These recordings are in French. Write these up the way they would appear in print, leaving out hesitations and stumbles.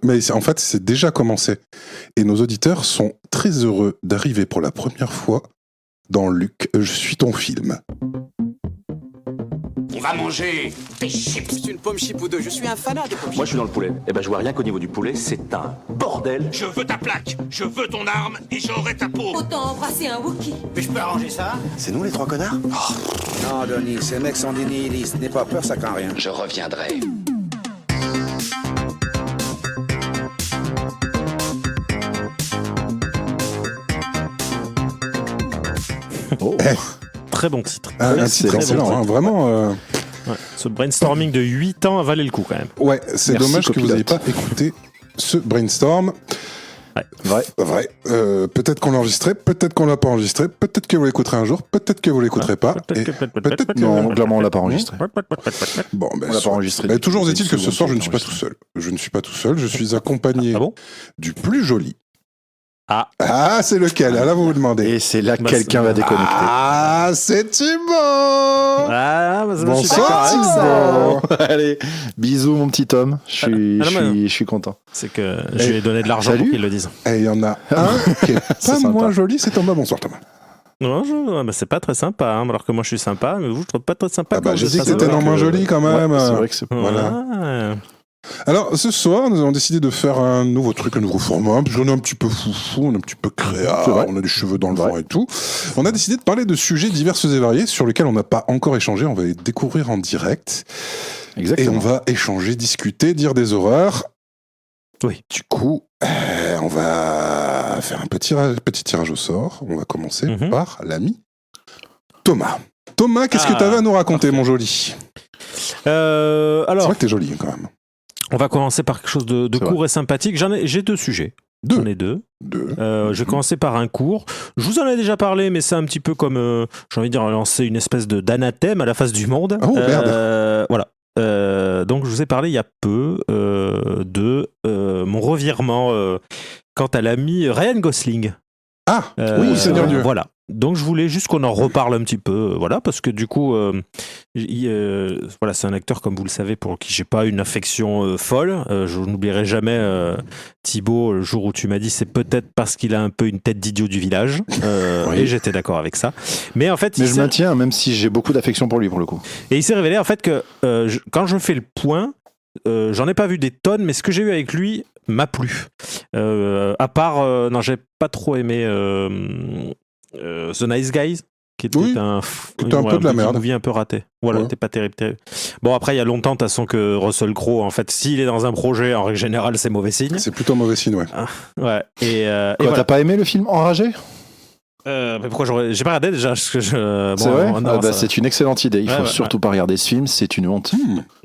Mais en fait, c'est déjà commencé. Et nos auditeurs sont très heureux d'arriver pour la première fois dans Luc, je suis ton film. On va manger des chips. C'est une pomme chip ou deux, je suis un fanat des pommes Moi je suis dans le poulet. Eh ben je vois rien qu'au niveau du poulet, c'est un bordel. Je veux ta plaque, je veux ton arme et j'aurai ta peau. Autant embrasser un Wookie. Mais je peux arranger ça? C'est nous les trois connards? Non, Denis, ces mecs sont des nihilistes. N'aie pas peur, ça craint rien. Je reviendrai. Très bon titre. Un titre excellent, hein, vraiment. Ouais. Ce brainstorming de 8 ans a valé le coup quand même. Ouais, c'est Merci, dommage que vous n'ayez copilote. pas écouté ce brainstorm. Vrai. Peut-être qu'on l'a enregistré, peut-être qu'on l'a pas enregistré, peut-être que vous l'écouterez un jour, peut-être que vous l'écouterez pas. Peut-être que... Non, clairement, on l'a pas enregistré. Bon, ben, On l'a pas enregistré. mais toujours est-il que ce Seconde soir, je ne qu'on suis pas tout seul. Je ne suis pas tout seul, je suis accompagné Ah bon du plus joli. Ah, c'est lequel? Là, vous vous demandez. Et c'est là que Bah, quelqu'un va déconnecter. Ah, c'est Thibaut. Ah, bah, je suis Bonsoir, d'accord avec ça. Thibaut. Allez, bisous mon petit homme. Je suis content. C'est que je lui ai donné de l'argent salut. pour qu'il le dise. Et il y en a un qui est C'est pas sympa. moins joli, c'est Thomas. Bonsoir, Thomas. Non, bah, c'est pas très sympa, hein, alors que moi je suis sympa, mais vous je trouve pas très sympa. Ah bah, quand j'ai je dit que fais ça. t'étais non moins joli quand même. Ouais, c'est vrai que c'est Voilà. Ouais. Alors, ce soir, nous avons décidé de faire un nouveau truc, un nouveau format, parce qu'on est un petit peu foufou, on est un petit peu créa, C'est vrai. on a des cheveux dans le vent et tout. On a décidé de parler de sujets divers et variés sur lesquels on n'a pas encore échangé, on va les découvrir en direct. Et on Exactement. va échanger, discuter, dire des horreurs. Oui. Du coup, on va faire un petit tirage au sort. On va commencer Mhm. par l'ami Thomas. Thomas, qu'est-ce que tu avais à nous raconter, mon joli? C'est Alors, vrai que t'es joli, quand même. on va commencer par quelque chose de C'est court et sympathique. J'ai deux sujets. J'en ai deux. Deux. Je vais commencer par un court. Je vous en ai déjà parlé, mais c'est un petit peu comme, j'ai envie de dire, lancer une espèce d'anathème à la face du monde. Oh, merde. Voilà. Donc, je vous ai parlé il y a peu de mon revirement quant à l'ami Ryan Gosling. Ah, oui, Seigneur Dieu. Voilà. Donc je voulais juste qu'on en reparle un petit peu, voilà, parce que du coup, voilà, c'est un acteur, comme vous le savez, pour qui j'ai pas une affection folle. Je n'oublierai jamais Thibaut, le jour où tu m'as dit c'est peut-être parce qu'il a un peu une tête d'idiot du village, Oui. et j'étais d'accord avec ça. Mais en fait, Mais je maintiens, même si j'ai beaucoup d'affection pour lui, pour le coup. et il s'est révélé en fait que quand je fais le point, j'en ai pas vu des tonnes, mais ce que j'ai eu avec lui m'a plu. À part, non, j'ai pas trop aimé The Nice Guys, qui était Oui, un qui était un peu de la petit merde. movie un peu raté. Voilà, Ouais. c'était pas terrible. Bon, après, il y a longtemps, de toute façon, que Russell Crowe, en fait, s'il est dans un projet, en règle générale, c'est mauvais signe. C'est plutôt mauvais signe, ouais. Ouais. Et Quoi, voilà. t'as pas aimé le film Enragé? Mais pourquoi j'ai pas regardé déjà parce que bon, C'est vrai? non, Ah bah, ça- c'est une excellente idée. Il Ouais, faut ouais, surtout pas regarder ce film, c'est une honte.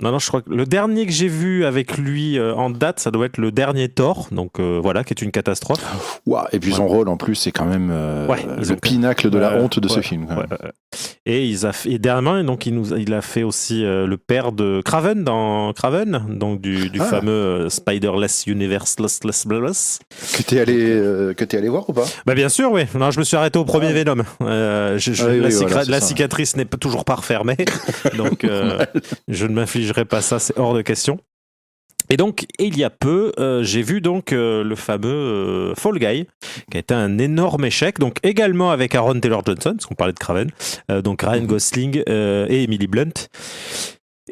Non, je crois que le dernier que j'ai vu avec lui en date, ça doit être le dernier Thor, donc voilà, qui est une catastrophe. Ouah, et puis son rôle en plus, c'est quand même Ouais, ils le ont- pinacle de la Ouais, honte de ce ouais, film. quand ouais, même. ouais. Et et dernièrement, donc il a fait aussi le père de Craven donc du Ah. fameux Spider-Less Universe-less. Que t'es allé voir ou pas? Bah bien sûr, oui. Non, je me suis arrêté au premier Venom. Ah oui, La oui, voilà, c'est la ça. cicatrice n'est toujours pas refermée, donc je ne m'infligerai pas ça, c'est hors de question. Et donc, il y a peu, j'ai vu donc le fameux Fall Guy, qui a été un énorme échec, donc également avec Aaron Taylor-Johnson, parce qu'on parlait de Craven, donc Ryan Gosling et Emily Blunt.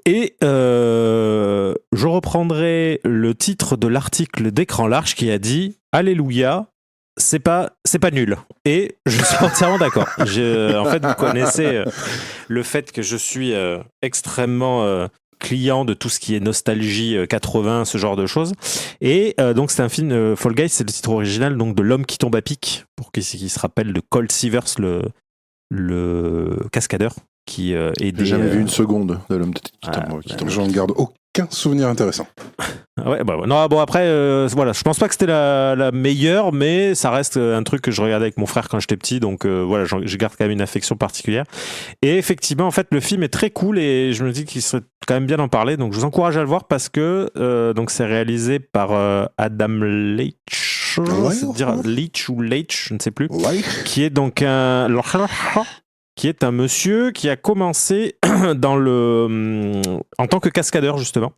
Et je reprendrai le titre de l'article d'Écran Large qui a dit « Alléluia, c'est pas nul ». Et je suis entièrement d'accord. En fait, vous connaissez le fait que je suis extrêmement client de tout ce qui est nostalgie 80, ce genre de choses. Et donc c'est un film, Fall Guy, c'est le titre original donc de L'homme qui tombe à pic, pour qui se rappelle de Colt Seavers, le cascadeur qui J'ai jamais vu une seconde de l'homme qui tombe. J'en garde aucun souvenir intéressant. Ouais, bah, ouais. Non, bon après, voilà, je pense pas que c'était la meilleure, mais ça reste un truc que je regardais avec mon frère quand j'étais petit, donc voilà, je garde quand même une affection particulière. Et effectivement, en fait, le film est très cool et je me dis qu'il serait quand même bien d'en parler, donc je vous encourage à le voir parce que donc c'est réalisé par Adam Leitch, Ouais, c'est-à-dire ouais. Leitch ou Leitch, je ne sais plus, Ouais. qui est donc qui est un monsieur qui a commencé en tant que cascadeur justement.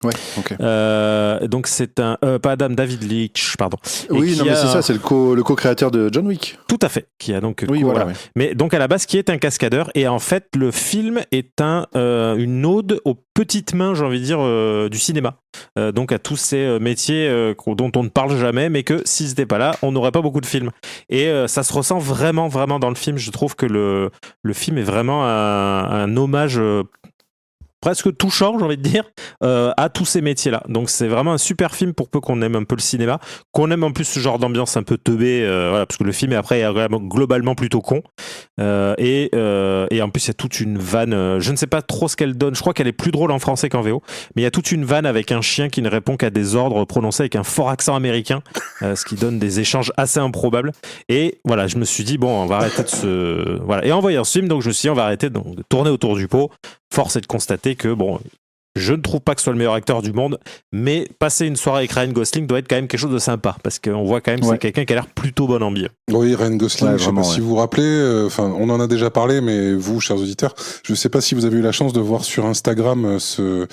Ouais, ok. Donc c'est pas Adam, David Leitch, pardon. Oui, non, mais c'est ça, c'est le co-créateur de John Wick. Tout à fait, qui a donc Oui, voilà. Mais donc à la base, qui est un cascadeur, et en fait le film est une ode aux petites mains, j'ai envie de dire, du cinéma. Donc à tous ces métiers dont on ne parle jamais, mais que s'ils n'étaient pas là, on n'aurait pas beaucoup de films. Et ça se ressent vraiment, vraiment dans le film. Je trouve que le film est vraiment un hommage presque touchant, j'ai envie de dire, à tous ces métiers-là. Donc c'est vraiment un super film pour peu qu'on aime un peu le cinéma, qu'on aime en plus ce genre d'ambiance un peu teubée, voilà, parce que le film est après globalement plutôt con. Et en plus il y a toute une vanne, je ne sais pas trop ce qu'elle donne, je crois qu'elle est plus drôle en français qu'en VO, mais il y a toute une vanne avec un chien qui ne répond qu'à des ordres prononcés avec un fort accent américain, ce qui donne des échanges assez improbables. Et voilà, je me suis dit, bon, on va arrêter de se... Voilà. Et en voyant ce film, donc je me suis dit, on va arrêter de tourner autour du pot. Force est de constater que, bon, je ne trouve pas que ce soit le meilleur acteur du monde, mais passer une soirée avec Ryan Gosling doit être quand même quelque chose de sympa, parce qu'on voit quand même que c'est quelqu'un qui a l'air plutôt bon en billet. Oui, Ryan Gosling, je sais pas si vous vous rappelez, on en a déjà parlé, mais vous, chers auditeurs, je sais pas si vous avez eu la chance de voir sur Instagram ce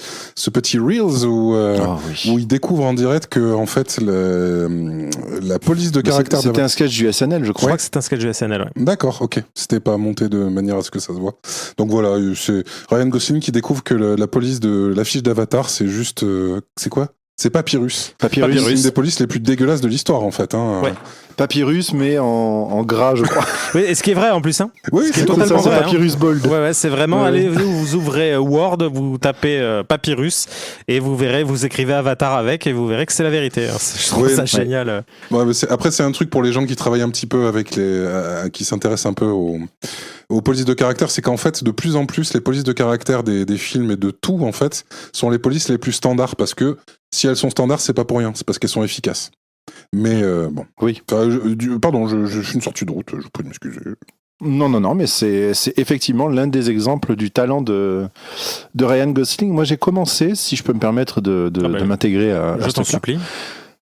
petit Reels où il découvre en direct que, en fait, la police de caractère... C'était un sketch du SNL, je crois. Je crois que c'est un sketch du SNL, ouais. D'accord, ok. C'était pas monté de manière à ce que ça se voit. Donc voilà, c'est Ryan Gosling qui découvre que la police de l'affiche d'Avatar, c'est juste... c'est quoi ? C'est Papyrus. Papyrus. C'est une des polices les plus dégueulasses de l'histoire, en fait. Hein. Ouais. Papyrus, mais en gras, je crois. Oui, et ce qui est vrai en plus, hein. Oui, c'est totalement vrai. Papyrus Bold. Ouais, c'est vraiment. Allez, vous ouvrez Word, vous tapez Papyrus, et vous verrez, vous écrivez Avatar avec, et vous verrez que c'est la vérité. Je trouve ça génial. Ouais, mais après, c'est un truc pour les gens qui travaillent un petit peu avec qui s'intéressent un peu aux polices de caractère, c'est qu'en fait, de plus en plus, les polices de caractère des films et de tout, en fait, sont les polices les plus standards, parce que si elles sont standards, c'est pas pour rien, c'est parce qu'elles sont efficaces. Mais bon. Oui. Pardon, je suis une sortie de route, je vous prie de m'excuser. Non, mais c'est effectivement l'un des exemples du talent de Ryan Gosling. Moi, j'ai commencé, si je peux me permettre de m'intégrer à je t'en supplie.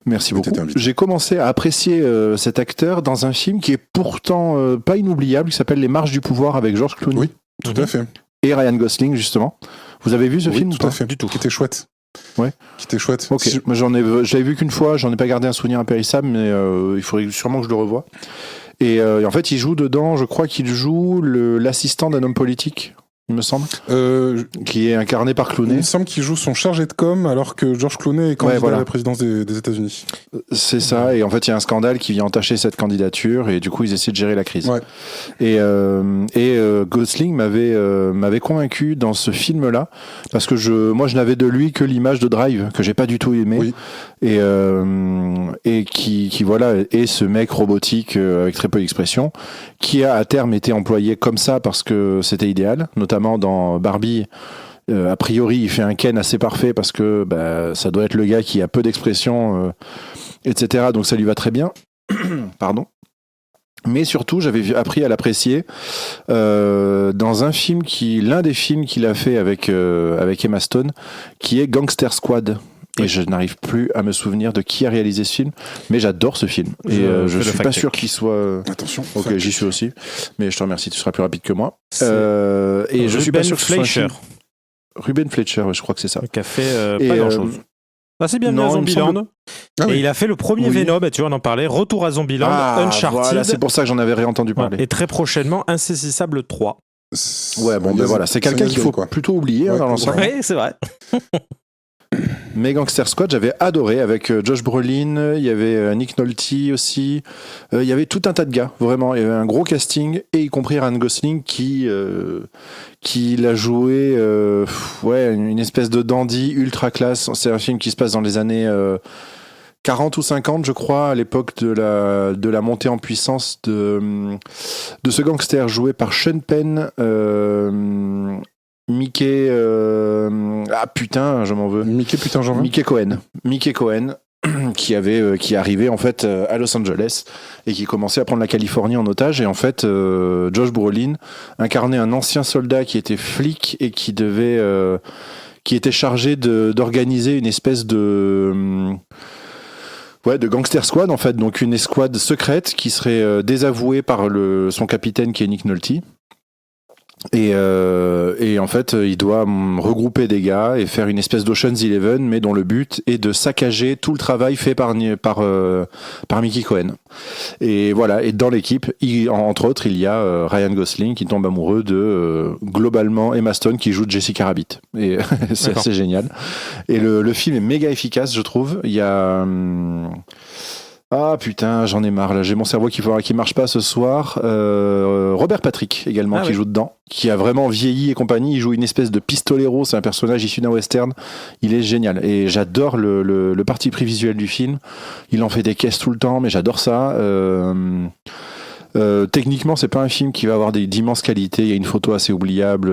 Merci beaucoup. J'ai commencé à apprécier cet acteur dans un film qui est pourtant pas inoubliable, qui s'appelle Les Marches du pouvoir avec George Clooney. Oui, tout à fait. Et Ryan Gosling, justement. Vous avez vu ce film ? Tout à fait. Du tout. Qui était chouette. Ouais. Qui était chouette. Ok. Moi, je l'avais vu qu'une fois, j'en ai pas gardé un souvenir impérissable, mais il faudrait sûrement que je le revoie. Et en fait, il joue dedans, je crois qu'il joue l'assistant d'un homme politique, il me semble, qui est incarné par Clooney. Il me semble qu'il joue son chargé de com alors que George Clooney est candidat à la présidence des États-Unis. C'est ça, et en fait il y a un scandale qui vient entacher cette candidature et du coup ils essaient de gérer la crise. Ouais. Et Gosling m'avait convaincu dans ce film-là parce que moi je n'avais de lui que l'image de Drive que j'ai pas du tout aimé. Oui. Et qui voilà est ce mec robotique avec très peu d'expression qui a à terme été employé comme ça parce que c'était idéal, notamment dans Barbie. A priori, il fait un Ken assez parfait parce que ça doit être le gars qui a peu d'expression, etc. Donc ça lui va très bien. Pardon. Mais surtout, j'avais appris à l'apprécier dans l'un des films qu'il a fait avec Emma Stone, qui est Gangster Squad. Et je n'arrive plus à me souvenir de qui a réalisé ce film, mais j'adore ce film. Et je suis pas sûr qu'il soit. Attention. Ok, j'y suis aussi. Mais je te remercie, tu seras plus rapide que moi. Et je suis pas sûr que ce soit Ruben Fletcher, je crois que c'est ça. Qui a fait pas grand-chose. C'est bien à Zombieland. Et il a fait le premier Venom, tu vois, on en parlait. Retour à Zombieland, Uncharted. Voilà, c'est pour ça que j'en avais réentendu parler. Et très prochainement, Insaisissable 3. Ouais, bon, voilà, c'est quelqu'un qu'il faut plutôt oublier dans l'ensemble. Oui, c'est vrai. Mais Gangster Squad, j'avais adoré avec Josh Brolin, il y avait Nick Nolte aussi, il y avait tout un tas de gars, vraiment, il y avait un gros casting, et y compris Ryan Gosling qui l'a joué, une espèce de dandy ultra classe. C'est un film qui se passe dans les années 40 ou 50, je crois, à l'époque de la montée en puissance de ce gangster joué par Sean Penn. Mickey je m'en veux. Mickey Cohen qui arrivait en fait à Los Angeles et qui commençait à prendre la Californie en otage, et en fait Josh Brolin incarnait un ancien soldat qui était flic et qui était chargé d'organiser une espèce de Gangster Squad en fait, donc une escouade secrète qui serait désavouée par son capitaine qui est Nick Nolte. Et en fait, il doit regrouper des gars et faire une espèce d'Ocean's Eleven, mais dont le but est de saccager tout le travail fait par Mickey Cohen. Et voilà. Et dans l'équipe, entre autres, il y a Ryan Gosling qui tombe amoureux de globalement Emma Stone qui joue Jessica Rabbit. Et c'est assez génial. Et le film est méga efficace, je trouve. Il y a ah putain, j'en ai marre là, j'ai mon cerveau qui marche pas ce soir. Robert Patrick également qui joue dedans, qui a vraiment vieilli et compagnie. Il joue une espèce de pistolero, c'est un personnage issu d'un western. Il est génial et j'adore le parti pris visuel du film. Il en fait des caisses tout le temps, mais j'adore ça. Techniquement, c'est pas un film qui va avoir d'immenses qualités. Il y a une photo assez oubliable,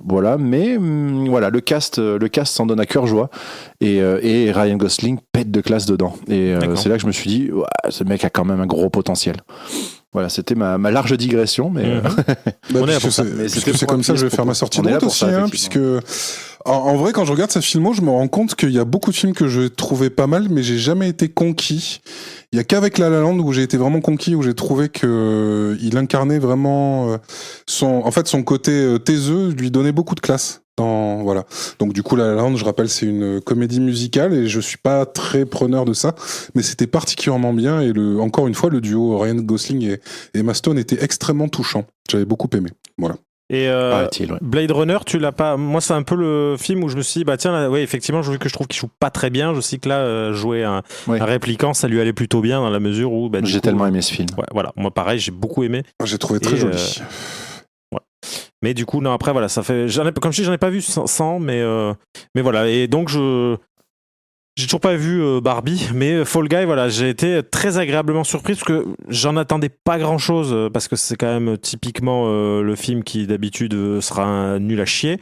voilà. Mais voilà, le cast s'en donne à cœur joie. Et Ryan Gosling pète de classe dedans. Et c'est là que je me suis dit, ce mec a quand même un gros potentiel. Voilà, c'était ma large digression, mais on est c'est comme ça que je vais faire ma sortie de route aussi, puisque en vrai, quand je regarde sa filmo, je me rends compte qu'il y a beaucoup de films que je trouvais pas mal, mais j'ai jamais été conquis. Il y a qu'avec La La Land où j'ai été vraiment conquis, où j'ai trouvé que il incarnait vraiment son côté taiseux, lui donnait beaucoup de classe. Voilà. Donc du coup, La La Land, je rappelle, c'est une comédie musicale et je suis pas très preneur de ça, mais c'était particulièrement bien et encore une fois, le duo Ryan Gosling et Emma Stone était extrêmement touchant. J'avais beaucoup aimé. Voilà. Et Blade Runner, tu l'as pas. Moi, c'est un peu le film où je me suis dit, bah tiens, là, ouais, effectivement, vu que je trouve qu'il joue pas très bien. Je sais que là, jouer un répliquant, ça lui allait plutôt bien dans la mesure où. Bah, j'ai tellement aimé ce film. Ouais, voilà, moi pareil, j'ai beaucoup aimé. J'ai trouvé très joli. Ouais. Mais du coup, non, après, voilà, ça fait. Comme je dis, j'en ai pas vu 100, mais voilà. Et donc, j'ai toujours pas vu Barbie, mais Fall Guy, voilà, j'ai été très agréablement surpris parce que j'en attendais pas grand chose parce que c'est quand même typiquement le film qui d'habitude sera nul à chier.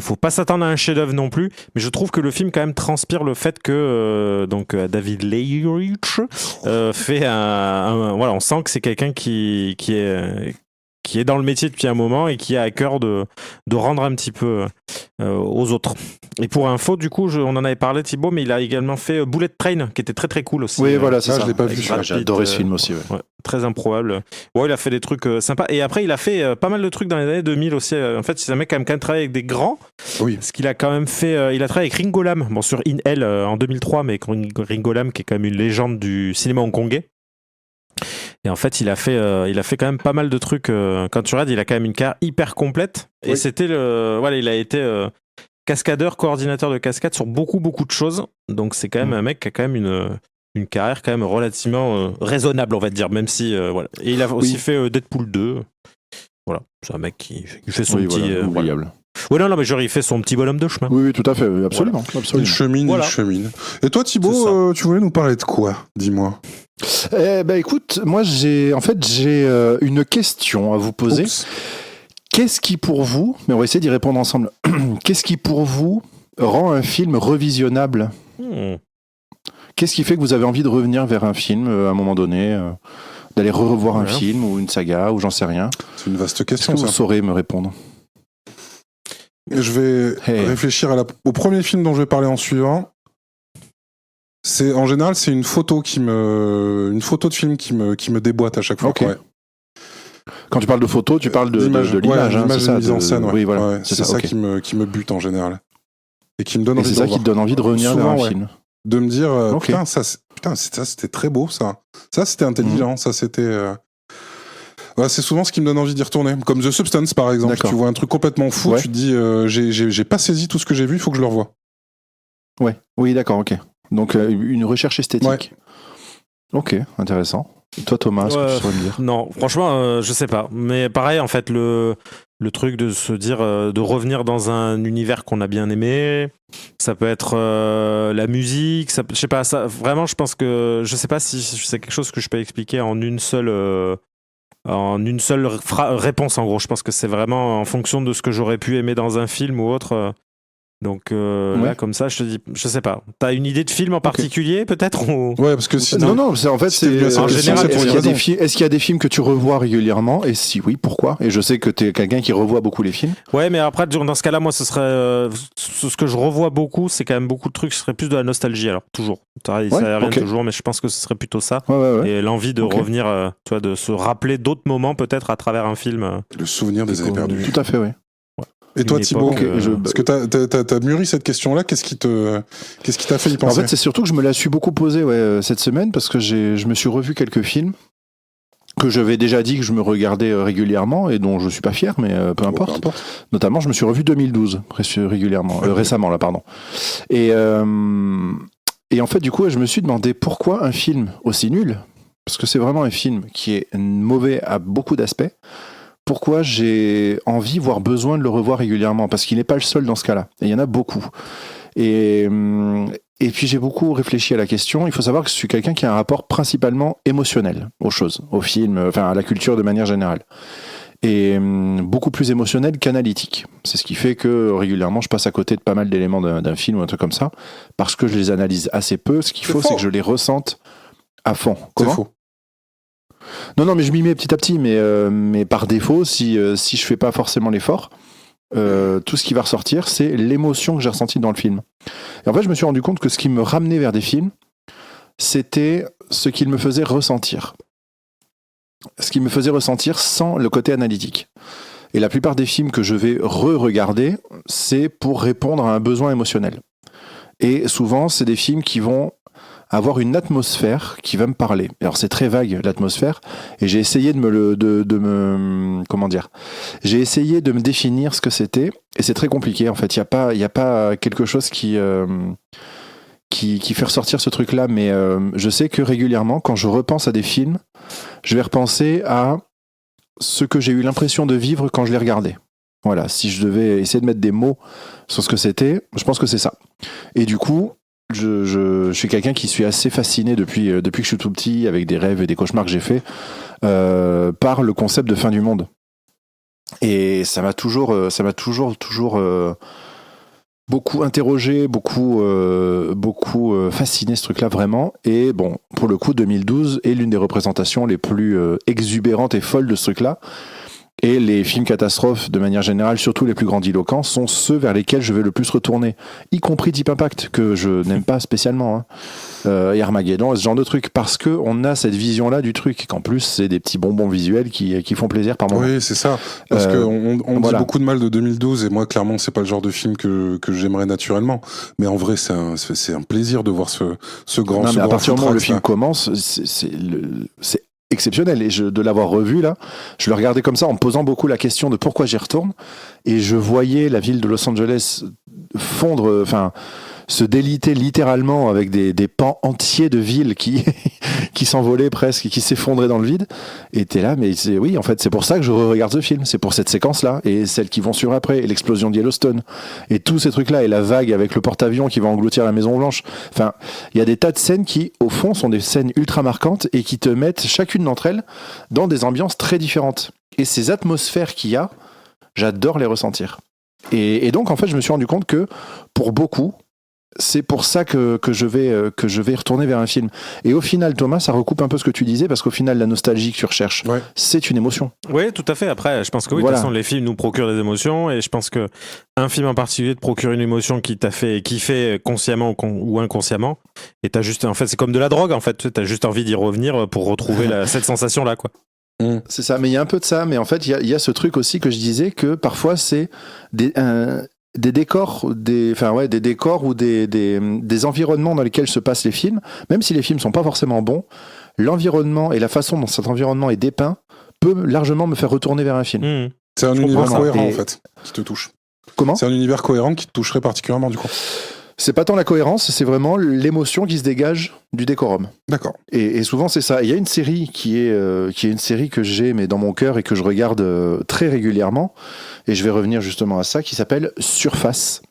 Faut pas s'attendre à un chef-d'œuvre non plus, mais je trouve que le film quand même transpire le fait que David Leitch fait voilà, on sent que c'est quelqu'un qui est dans le métier depuis un moment et qui a à cœur de rendre un petit peu aux autres. Et pour info, du coup, on en avait parlé, Thibaut, mais il a également fait Bullet Train, qui était très très cool aussi. Oui, voilà, c'est ça. Je l'ai pas vu. J'ai adoré ce film aussi. Ouais, très improbable. Ouais, il a fait des trucs sympas. Et après, il a fait pas mal de trucs dans les années 2000 aussi. En fait, c'est un mec qui a quand même travaillé avec des grands. Oui. Parce qu'il a quand même fait. Il a travaillé avec Ringo Lam, bon, sur In Hell en 2003, mais Ringo Lam, qui est quand même une légende du cinéma hongkongais. Et en fait, il a fait quand même pas mal de trucs. Quand tu regardes, il a quand même une carrière hyper complète. Oui. Et c'était voilà, il a été cascadeur, coordinateur de cascade sur beaucoup de choses. Donc c'est quand même un mec qui a quand même une carrière quand même relativement raisonnable, on va dire, même si voilà. Et il a aussi fait Deadpool 2. Voilà, c'est un mec qui fait son petit. Voilà. Ouais, non, mais genre, il fait son petit bonhomme de chemin. Oui, tout à fait, absolument. Voilà. Il chemine. Et toi, Thibaut, tu voulais nous parler de quoi ? Dis-moi. Écoute, moi, j'ai une question à vous poser. Oups. Qu'est-ce qui, pour vous, mais on va essayer d'y répondre ensemble, qu'est-ce qui, pour vous, rend un film revisionnable ? Qu'est-ce qui fait que vous avez envie de revenir vers un film à un moment donné d'aller revoir un film ou une saga, ou j'en sais rien ? C'est une vaste question, Est-ce que vous saurez me répondre ? Je vais réfléchir au premier film dont je vais parler en suivant. En général, c'est une photo de film qui me déboîte à chaque fois. Okay. Ouais. Quand tu parles de photo, tu parles de l'image, l'image de mise en scène. Oui, voilà. Ouais, c'est ça qui me bute en général. Et qui me donne envie de c'est ça qui te donne envie de revenir vers un film. De me dire, putain, ça c'était très beau, ça. Ça, c'était intelligent, ça, c'était... Ouais, c'est souvent ce qui me donne envie d'y retourner. Comme The Substance, par exemple. D'accord. Tu vois un truc complètement fou, tu te dis, j'ai pas saisi tout ce que j'ai vu, il faut que je le revoie. Ouais, oui, d'accord, ok. Donc, une recherche esthétique. Ouais. Ok, intéressant. Et toi, Thomas, est-ce que tu saurais me dire ? Non, franchement, je sais pas. Mais pareil, en fait, le truc de se dire, de revenir dans un univers qu'on a bien aimé, ça peut être la musique, je sais pas, ça, vraiment, je pense que, je sais pas si c'est quelque chose que je peux expliquer en une seule réponse, en gros. Je pense que c'est vraiment en fonction de ce que j'aurais pu aimer dans un film ou autre. Donc là, comme ça, je te dis, je sais pas. T'as une idée de film en particulier, peut-être ou... Ouais, parce que sinon. Non, en fait, c'est en général, est-ce qu'il y a des films que tu revois régulièrement? Et si oui, pourquoi? Et je sais que tu es quelqu'un qui revoit beaucoup les films. Ouais, mais après, dans ce cas-là, moi, ce serait ce que je revois beaucoup, c'est quand même beaucoup de trucs. Ce serait plus de la nostalgie, alors toujours. Ça rien toujours, mais je pense que ce serait plutôt ça. Ouais. Et l'envie de revenir, tu vois, de se rappeler d'autres moments peut-être à travers un film. Le souvenir des années perdues. Tout à fait, oui. Et toi, Thibaut, parce que t'as mûri cette question-là, qu'est-ce qui t'a fait y penser? En fait, c'est surtout que je me la suis beaucoup posée cette semaine parce que je me suis revu quelques films que j'avais déjà dit que je me regardais régulièrement et dont je suis pas fier, mais peu importe. Notamment, je me suis revu 2012 récemment là, pardon. Et en fait, du coup, je me suis demandé pourquoi un film aussi nul, parce que c'est vraiment un film qui est mauvais à beaucoup d'aspects. Pourquoi j'ai envie, voire besoin de le revoir régulièrement? Parce qu'il n'est pas le seul dans ce cas-là. Et il y en a beaucoup. Et puis j'ai beaucoup réfléchi à la question. Il faut savoir que je suis quelqu'un qui a un rapport principalement émotionnel aux choses, aux films, enfin à la culture de manière générale. Et beaucoup plus émotionnel qu'analytique. C'est ce qui fait que régulièrement je passe à côté de pas mal d'éléments d'un film ou un truc comme ça, parce que je les analyse assez peu. Ce qu'il faut, c'est que je les ressente à fond. C'est faux. Non, mais je m'y mets petit à petit, mais par défaut, si je fais pas forcément l'effort, tout ce qui va ressortir, c'est l'émotion que j'ai ressentie dans le film. Et en fait, je me suis rendu compte que ce qui me ramenait vers des films, c'était ce qu'il me faisait ressentir. Ce qui me faisait ressentir sans le côté analytique. Et la plupart des films que je vais re-regarder, c'est pour répondre à un besoin émotionnel. Et souvent, c'est des films qui vont avoir une atmosphère qui va me parler. Alors c'est très vague l'atmosphère, et j'ai essayé j'ai essayé de me définir ce que c'était, et c'est très compliqué en fait. Il y a pas quelque chose qui fait ressortir ce truc-là, mais je sais que régulièrement, quand je repense à des films, je vais repenser à ce que j'ai eu l'impression de vivre quand je les regardais. Voilà, si je devais essayer de mettre des mots sur ce que c'était, je pense que c'est ça. Et du coup, je suis quelqu'un qui suis assez fasciné depuis que je suis tout petit, avec des rêves et des cauchemars que j'ai faits, par le concept de fin du monde. Et ça m'a toujours beaucoup interrogé, beaucoup fasciné ce truc-là vraiment. Et bon, pour le coup, 2012 est l'une des représentations les plus exubérantes et folles de ce truc-là. Et les films catastrophes, de manière générale, surtout les plus grandiloquents, sont ceux vers lesquels je vais le plus retourner, y compris Deep Impact, que je n'aime pas spécialement, et Armageddon, et ce genre de trucs, parce qu'on a cette vision-là du truc, qu'en plus, c'est des petits bonbons visuels qui font plaisir par moment. Oui, c'est ça. Parce qu'on dit beaucoup de mal de 2012, et moi, clairement, c'est pas le genre de film que j'aimerais naturellement. Mais en vrai, c'est un plaisir de voir ce grand film. À partir du moment où le film commence, c'est exceptionnel, et de l'avoir revu là, je le regardais comme ça en me posant beaucoup la question de pourquoi j'y retourne, et je voyais la ville de Los Angeles fondre, se déliter littéralement avec des pans entiers de villes qui s'envolaient presque, qui s'effondraient dans le vide. Et t'es là, mais oui, en fait, c'est pour ça que je regarde ce film. C'est pour cette séquence-là, et celles qui vont sur après, et l'explosion de Yellowstone, et tous ces trucs-là, et la vague avec le porte-avions qui va engloutir la Maison Blanche. Enfin, il y a des tas de scènes qui, au fond, sont des scènes ultra marquantes, et qui te mettent, chacune d'entre elles, dans des ambiances très différentes. Et ces atmosphères qu'il y a, j'adore les ressentir. Et donc, en fait, je me suis rendu compte que, pour beaucoup, c'est pour ça que je vais retourner vers un film. Et au final, Thomas, ça recoupe un peu ce que tu disais, parce qu'au final, la nostalgie que tu recherches, c'est une émotion. Oui, tout à fait. Après, je pense que oui, de toute façon, les films nous procurent des émotions, et je pense que un film en particulier te procure une émotion qui t'a fait kiffer consciemment ou inconsciemment. Et t'as juste, en fait, c'est comme de la drogue, en fait. T'as juste envie d'y revenir pour retrouver cette sensation-là, quoi. C'est ça, mais il y a un peu de ça. Mais en fait, il y a ce truc aussi que je disais, que parfois, c'est des décors, des décors ou des environnements dans lesquels se passent les films, même si les films sont pas forcément bons, l'environnement et la façon dont cet environnement est dépeint peut largement me faire retourner vers un film. C'est un univers cohérent, en fait, qui te touche. Comment ? C'est un univers cohérent qui te toucherait particulièrement, du coup. C'est pas tant la cohérence, c'est vraiment l'émotion qui se dégage du décorum. D'accord. Et souvent c'est ça. Il y a une série qui est une série que j'ai mais dans mon cœur et que je regarde très régulièrement. Et je vais revenir justement à ça, qui s'appelle Surface.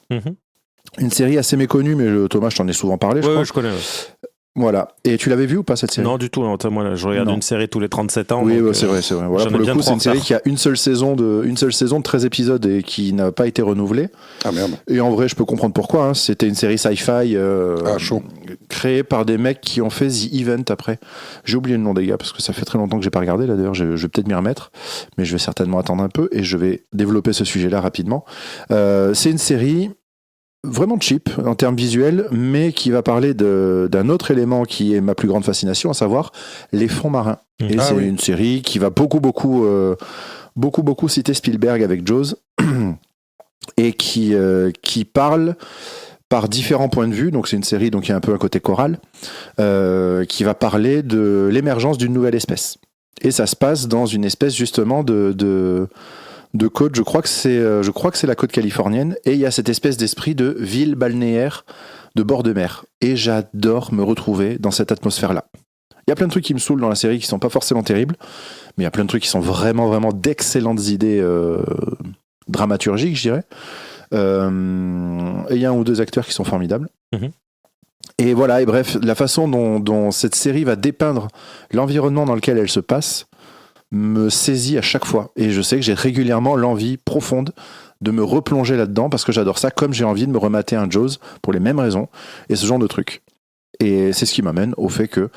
Une série assez méconnue, mais Thomas, je t'en ai souvent parlé, je crois. Je connais. Voilà. Et tu l'avais vu ou pas cette série? Non, du tout. Non, moi, là, je regarde une série tous les 37 ans. Oui, donc, c'est vrai. Voilà, pour le coup, c'est une série qui a une seule saison de 13 épisodes et qui n'a pas été renouvelée. Ah merde. Et en vrai, je peux comprendre pourquoi. Hein. C'était une série sci-fi chaud. créée par des mecs qui ont fait The Event après. J'ai oublié le nom des gars parce que ça fait très longtemps que j'ai pas regardé. Là, d'ailleurs, je vais peut-être m'y remettre, mais je vais certainement attendre un peu et je vais développer ce sujet-là rapidement. C'est une série vraiment cheap en termes visuels, mais qui va parler d'un autre élément qui est ma plus grande fascination, à savoir les fonds marins. Et c'est une série qui va beaucoup citer Spielberg avec Jaws et qui parle par différents points de vue. Donc c'est une série donc il y a un peu un côté choral qui va parler de l'émergence d'une nouvelle espèce. Et ça se passe dans une espèce justement de côte, je crois que c'est la côte californienne, et il y a cette espèce d'esprit de ville balnéaire de bord de mer. Et j'adore me retrouver dans cette atmosphère-là. Il y a plein de trucs qui me saoulent dans la série qui sont pas forcément terribles, mais il y a plein de trucs qui sont vraiment d'excellentes idées dramaturgiques, je dirais. Et il y a un ou deux acteurs qui sont formidables. Mm-hmm. Et voilà, et bref, la façon dont cette série va dépeindre l'environnement dans lequel elle se passe me saisit à chaque fois. Et je sais que j'ai régulièrement l'envie profonde de me replonger là-dedans parce que j'adore ça, comme j'ai envie de me remater un Jaws pour les mêmes raisons et ce genre de trucs. Et c'est ce qui m'amène au fait que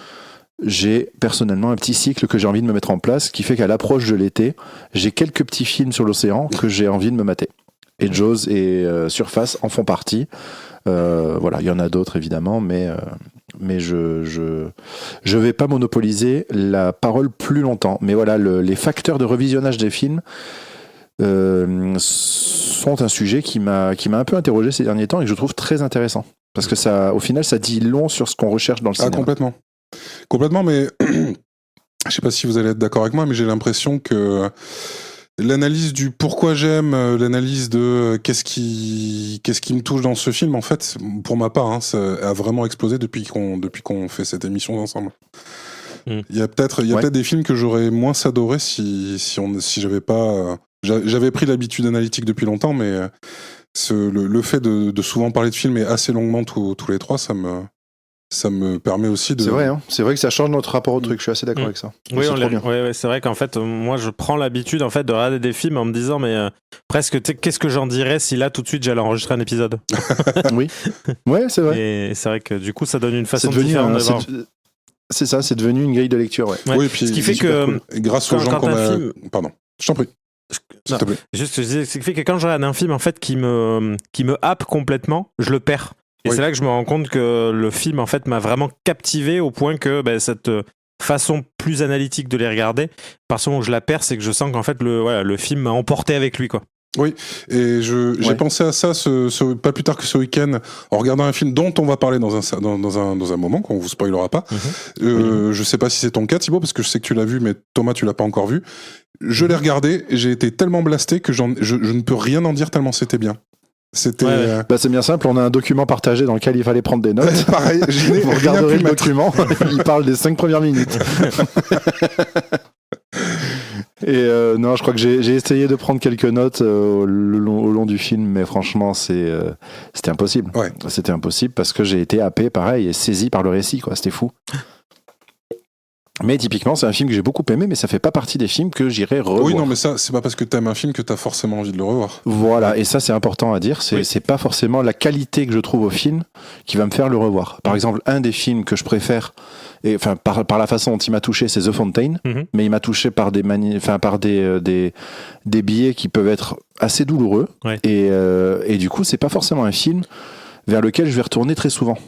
j'ai personnellement un petit cycle que j'ai envie de me mettre en place qui fait qu'à l'approche de l'été, j'ai quelques petits films sur l'océan que j'ai envie de me mater. Et Jaws et Surface en font partie. Voilà, il y en a d'autres évidemment, mais je vais pas monopoliser la parole plus longtemps. Mais voilà, les facteurs de revisionnage des films sont un sujet qui m'a un peu interrogé ces derniers temps et que je trouve très intéressant. Parce que ça, au final, ça dit long sur ce qu'on recherche dans le cinéma. Complètement, mais je sais pas si vous allez être d'accord avec moi, mais j'ai l'impression que l'analyse du pourquoi j'aime, l'analyse de qu'est-ce qui me touche dans ce film, en fait, pour ma part, ça a vraiment explosé depuis qu'on fait cette émission ensemble. Il y a peut-être des films que j'aurais moins adoré si j'avais pas, j'avais pris l'habitude analytique depuis longtemps, mais le fait de souvent parler de films et assez longuement tous les trois, ça me permet aussi de... C'est vrai, hein. C'est vrai que ça change notre rapport au truc, je suis assez d'accord avec ça. Oui, c'est vrai qu'en fait, moi je prends l'habitude en fait, de regarder des films en me disant, mais presque, qu'est-ce que j'en dirais si là tout de suite j'allais enregistrer un épisode. Oui, ouais, c'est vrai. Et c'est vrai que du coup ça donne une façon différente de voir. C'est ça, c'est devenu une grille de lecture, ouais. Oui, et puis, ce qui fait que... Cool. Grâce aux gens qu'on a... Film... Pardon, je t'en prie. Non, juste, ce qui fait que quand je regarde un film en fait qui me happe complètement, je le perds. Et c'est là que je me rends compte que le film en fait m'a vraiment captivé au point que cette façon plus analytique de les regarder, par ce moment où je la perds, c'est que je sens qu'en fait le film m'a emporté avec lui, quoi. Oui, et j'ai pensé à ça pas plus tard que ce week-end en regardant un film dont on va parler dans un moment qu'on vous spoilera pas. Je sais pas si c'est ton cas, Thibaut, parce que je sais que tu l'as vu, mais Thomas, tu l'as pas encore vu. Je l'ai regardé et j'ai été tellement blasté que je ne peux rien en dire tellement c'était bien. C'était. C'est bien simple, on a un document partagé dans lequel il fallait prendre des notes. Pareil, vous regarderez le document, il parle des 5 premières minutes. Et non, je crois que j'ai essayé de prendre quelques notes au long du film, mais franchement, c'était impossible. Ouais. C'était impossible parce que j'ai été happé, pareil, et saisi par le récit, quoi. C'était fou. Mais typiquement, c'est un film que j'ai beaucoup aimé, mais ça fait pas partie des films que j'irai revoir. Oui, non, mais ça, c'est pas parce que t'aimes un film que t'as forcément envie de le revoir. Voilà, et ça, c'est important à dire. C'est pas forcément la qualité que je trouve au film qui va me faire le revoir. Par exemple, un des films que je préfère, et enfin par la façon dont il m'a touché, c'est The Fountain, mais il m'a touché par des billets qui peuvent être assez douloureux, et du coup, c'est pas forcément un film vers lequel je vais retourner très souvent.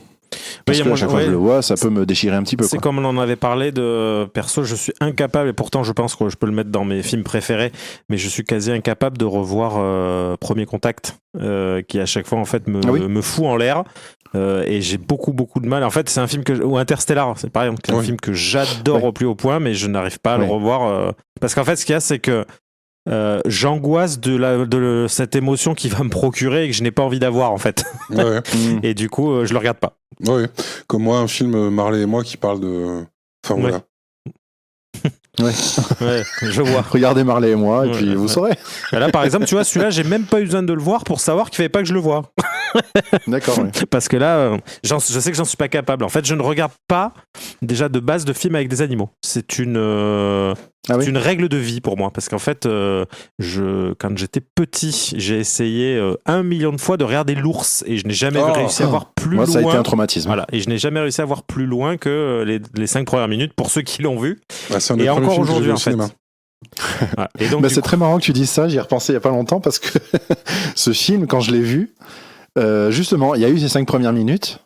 Parce que à chaque fois que je le vois, ça peut me déchirer un petit peu. C'est comme on en avait parlé de perso, je suis incapable, et pourtant je pense que je peux le mettre dans mes films préférés, mais je suis quasi incapable de revoir Premier Contact, qui à chaque fois en fait me fout en l'air. Et j'ai beaucoup de mal. En fait, c'est un film ou Interstellar, c'est pareil, c'est un film que j'adore au plus haut point, mais je n'arrive pas à le revoir parce qu'en fait, ce qu'il y a, c'est que j'angoisse de cette émotion qu'il va me procurer et que je n'ai pas envie d'avoir en fait. Et du coup, je le regarde pas. Ouais, comme moi, un film Marley et moi qui parle de. Enfin voilà. Ouais. Ouais, je vois. Regardez Marley et moi, et Ouais, puis ouais, vous ouais. saurez. Et là, par exemple, tu vois, celui-là, j'ai même pas eu besoin de le voir pour savoir qu'il fallait pas que je le voie. D'accord, oui. Parce que là, je sais que j'en suis pas capable. En fait, je ne regarde pas déjà de base de films avec des animaux. C'est une règle de vie pour moi. Parce qu'en fait, quand j'étais petit, j'ai essayé 1 million de fois de regarder l'ours et je n'ai jamais réussi à voir plus Moi, loin. ça a été un traumatisme. Voilà, et je n'ai jamais réussi à voir plus loin que les 5 premières minutes pour ceux qui l'ont vu. Bah, c'est un des Et premiers encore films que j'ai aujourd'hui, vu au en fait. cinéma. Voilà. Et donc, Bah, du c'est coup- très marrant que tu dises ça, j'y ai repensé il y a pas longtemps parce que ce film, quand je l'ai vu, justement, il y a eu ces 5 premières minutes,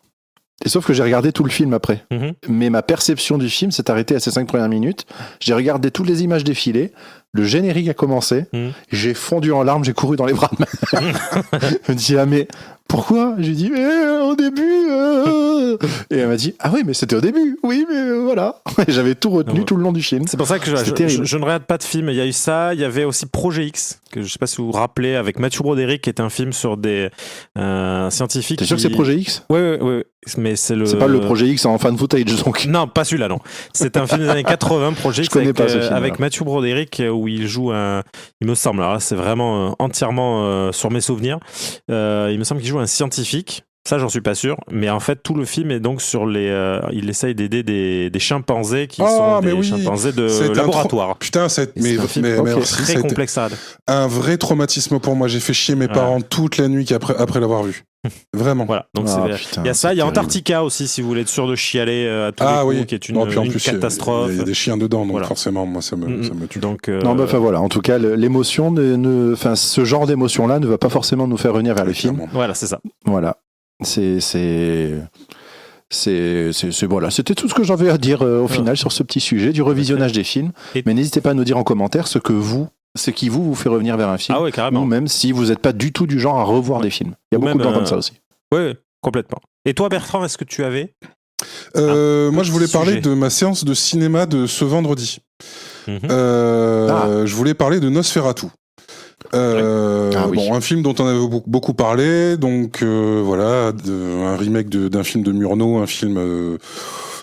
et sauf que j'ai regardé tout le film après. Mhm. Mais ma perception du film s'est arrêtée à ces 5 premières minutes. J'ai regardé toutes les images défiler, le générique a commencé, j'ai fondu en larmes, j'ai couru dans les bras de ma mère. Je me dis, ah mais pourquoi? J'ai dit, mais au début... Et elle m'a dit, ah oui, mais c'était au début. Oui, mais voilà. J'avais tout retenu Ouais. tout le long du film. C'est pour ça que C'était terrible. je ne regarde pas de film. Il y a eu ça, il y avait aussi Projet X, que je ne sais pas si vous vous rappelez, avec Mathieu Broderick, qui est un film sur des scientifiques. T'es sûr que c'est Projet X? Oui. Mais c'est le. C'est pas le Projet X en fan footage, donc. Non, pas celui-là, non. C'est un film des années 80, Projet Je X, connais avec, pas ce film, avec alors. Mathieu Broderick, où il joue un. Il me semble, alors là, c'est vraiment entièrement sur mes souvenirs. Il me semble qu'il joue un scientifique. Ça, j'en suis pas sûr. Mais en fait, tout le film est donc sur les. Il essaye d'aider des chimpanzés qui sont mais des oui. chimpanzés de C'était un laboratoire. Putain, Et c'est un film mais alors, si, très ça a été complexe à. un vrai traumatisme pour moi. J'ai fait chier mes parents toute la nuit après l'avoir vu. Vraiment. Voilà. Donc Ah, c'est- putain, il y a ça, il y a c'est terrible. Antarctica aussi, si vous voulez être sûr de chialer à tous les coups, Oui. qui est Non, puis en une plus, catastrophe. Il y a des chiens dedans, donc Voilà. forcément, moi, ça me tue. Donc, Non, bah, enfin voilà. En tout cas, l'émotion, enfin, ce genre d'émotion-là ne va pas forcément nous faire revenir vers le film. Clairement. voilà, c'est ça. Voilà. Voilà. C'était tout ce que j'avais à dire au final sur ce petit sujet du revisionnage des films. Et- Mais n'hésitez pas à nous dire en commentaire ce qui vous fait revenir vers un film. Ah ouais, carrément. Ou même si vous n'êtes pas du tout du genre à revoir des films. Il y a Ou beaucoup de gens même, comme ça aussi. Ouais, complètement. Et toi, Bertrand, est-ce que tu avais Moi, je voulais parler sujet. de ma séance de cinéma de ce vendredi. Mhm. Je voulais parler de Nosferatu. Ah oui. Bon, un film dont on avait beaucoup parlé, donc voilà, un remake d'un film de Murnau, un film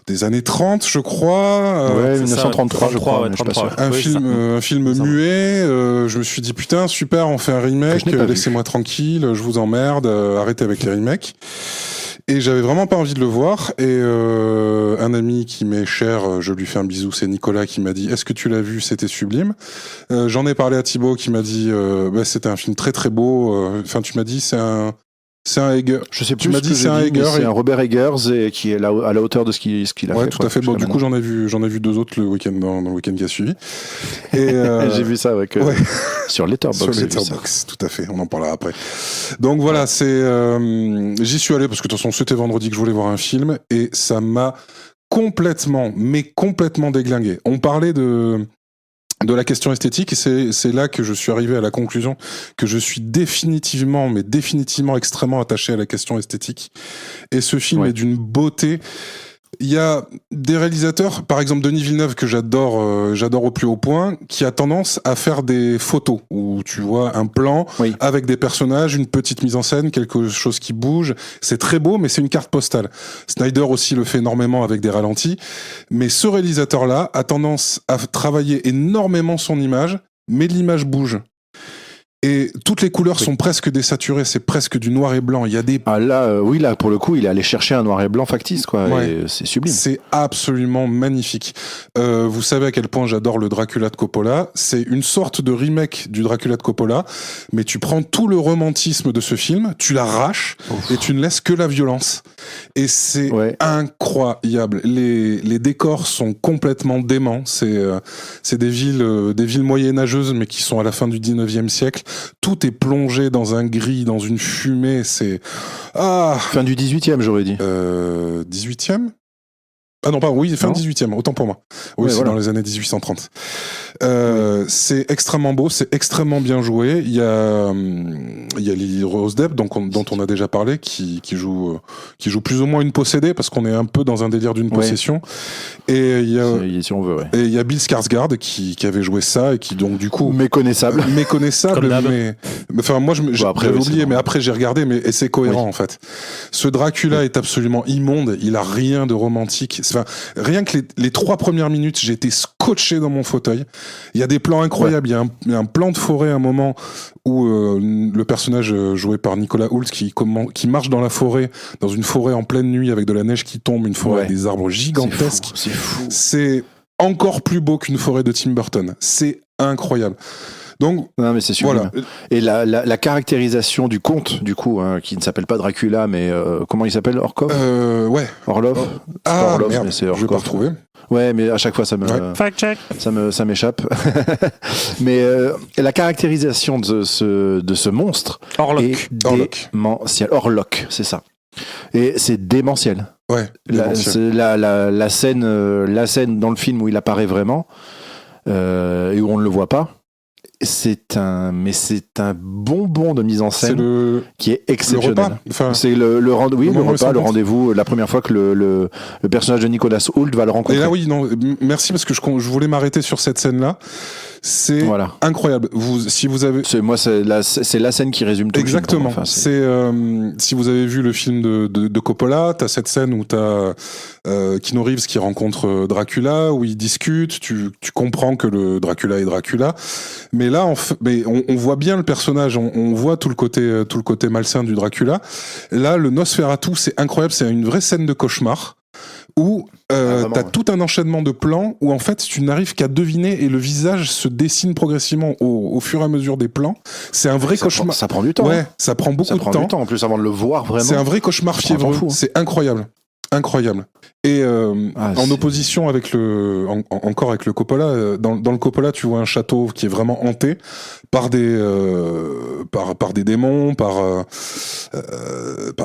des années 30, je crois. Ouais, c'est ça, 1933, je crois. ouais, mais je suis pas 33, sûr. Un Oui, film, ça. un film Ça va. muet. Je me suis dit putain super, on fait un Que remake. je n'ai pas vu. Laissez-moi tranquille, je vous emmerde. Arrêtez avec les remakes. Et j'avais vraiment pas envie de le voir. Et un ami qui m'est cher, je lui fais un bisou, c'est Nicolas, qui m'a dit est-ce que tu l'as vu? C'était sublime. J'en ai parlé à Thibaut qui m'a dit c'était un film très très beau. Enfin tu m'as dit c'est un Egger. Je sais Tu plus m'as ce dit que c'est j'ai un dit, mais Egger. c'est un Robert Eggers et qui est à la hauteur de ce qu'il a Ouais, fait. tout quoi, à fait. Bon, du jusqu'à coup, j'en ai vu 2 autres le week-end dans le week-end qui a suivi. Et maintenant. J'ai vu ça avec ouais. sur Letterboxd. Sur j'ai vu ça. Letterboxd, tout à fait. On en parlera après. Donc voilà, j'y suis allé parce que de toute façon, c'était vendredi que je voulais voir un film et ça m'a complètement déglingué. On parlait de la question esthétique et c'est là que je suis arrivé à la conclusion que je suis définitivement extrêmement attaché à la question esthétique. Et ce film est d'une beauté. Il y a des réalisateurs, par exemple Denis Villeneuve, que j'adore au plus haut point, qui a tendance à faire des photos où tu vois un plan avec des personnages, une petite mise en scène, quelque chose qui bouge. C'est très beau, mais c'est une carte postale. Snyder aussi le fait énormément avec des ralentis. Mais ce réalisateur-là a tendance à travailler énormément son image, mais l'image bouge. Et toutes les couleurs sont presque désaturées, c'est presque du noir et blanc. Il y a des... Ah là, oui, là, pour le coup, il est allé chercher un noir et blanc factice, quoi. Ouais. Et c'est sublime. C'est absolument magnifique. Vous savez à quel point j'adore le Dracula de Coppola. C'est une sorte de remake du Dracula de Coppola, mais tu prends tout le romantisme de ce film, tu l'arraches et tu ne laisses que la violence. Et c'est incroyable. Les décors sont complètement déments. C'est des villes moyenâgeuses, mais qui sont à la fin du 19e siècle. Tout est plongé dans un gris, dans une fumée. C'est fin du 18e, j'aurais dit. 18e. Ah non, pas oui, fin 18e, autant pour moi. Oui, Ouais, c'est voilà. dans les années 1830. C'est extrêmement beau, c'est extrêmement bien joué. Il y a Lily Rose Depp, dont on a déjà parlé, qui joue plus ou moins une possédée, parce qu'on est un peu dans un délire d'une possession. Et il y a, si on veut, ouais. et il y a Bill Skarsgård qui avait joué ça et qui donc du coup méconnaissable, méconnaissable, Comme d'hab. mais enfin moi après, j'avais oui, c'est oublié, mais normal. après j'ai regardé, et c'est cohérent en fait. Ce Dracula est absolument immonde, il a rien de romantique, Enfin, rien que les 3 premières minutes, j'ai été scotché dans mon fauteuil. Il y a des plans incroyables. Il y a un plan de forêt à un moment où le personnage joué par Nicolas Hoult qui marche dans la forêt, dans une forêt en pleine nuit avec de la neige qui tombe, une forêt avec des arbres gigantesques. C'est fou. C'est encore plus beau qu'une forêt de Tim Burton. C'est incroyable. Donc, non, mais c'est sublime. voilà. Et la caractérisation du comte, du coup, hein, qui ne s'appelle pas Dracula, mais comment il s'appelle, Orkov Ouais. Orlov. C'est pas Orlov, merde, mais c'est je vais pas Orkov. retrouver. Ouais, mais à chaque fois, ça m'échappe. Mais la caractérisation de ce monstre est démentielle. Orlok, c'est ça. Et c'est démentiel. Ouais. La scène dans le film où il apparaît vraiment et où on ne le voit pas. C'est un bonbon de mise en scène qui est exceptionnel. C'est le rendez-vous, la première fois que le personnage de Nicolas Hoult va le rencontrer. Et là, oui, non, merci parce que je voulais m'arrêter sur cette scène-là. C'est incroyable. Si vous avez, c'est la scène qui résume tout. Exactement. Le film. Si vous avez vu le film de Coppola, t'as cette scène où t'as Keanu Reeves qui rencontre Dracula, où ils discutent. Tu comprends que le Dracula est Dracula, mais là, on voit bien le personnage. On voit tout le côté malsain du Dracula. Là, le Nosferatu, c'est incroyable. C'est une vraie scène de cauchemar. Où t'as tout un enchaînement de plans où en fait tu n'arrives qu'à deviner et le visage se dessine progressivement au fur et à mesure des plans. C'est un vrai cauchemar. Ça prend du temps. Ouais, ça prend beaucoup de temps. En plus avant de le voir vraiment. C'est un vrai cauchemar fiévreux. C'est incroyable. Et en opposition avec encore avec le Coppola, dans le Coppola, tu vois un château qui est vraiment hanté par des démons, par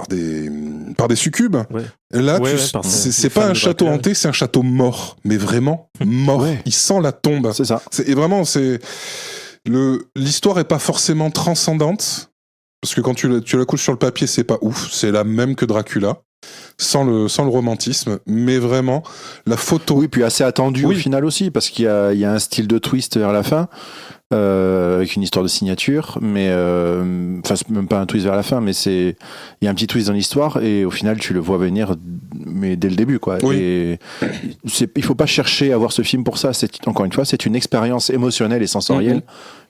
des succubes. Ouais. Et là, c'est pas un château hanté, c'est un château mort, mais vraiment mort. Ouais. Il sent la tombe. C'est ça. Et vraiment, l'histoire est pas forcément transcendante parce que quand tu la couches sur le papier, c'est pas ouf. C'est la même que Dracula. Sans le romantisme, mais vraiment la photo. Oui, puis assez attendu au final aussi, parce qu'il y a un style de twist vers la fin, avec une histoire de signature, mais enfin c'est même pas un twist vers la fin, mais il y a un petit twist dans l'histoire et au final tu le vois venir, mais dès le début quoi. Oui. Et il faut pas chercher à voir ce film pour ça. Encore une fois, c'est une expérience émotionnelle et sensorielle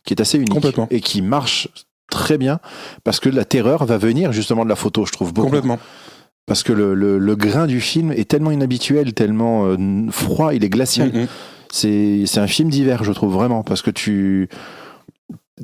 qui est assez unique et qui marche très bien parce que la terreur va venir justement de la photo, je trouve beaucoup. Complètement. Parce que le grain du film est tellement inhabituel, tellement froid, il est glacial. C'est un film d'hiver, je trouve, vraiment, parce que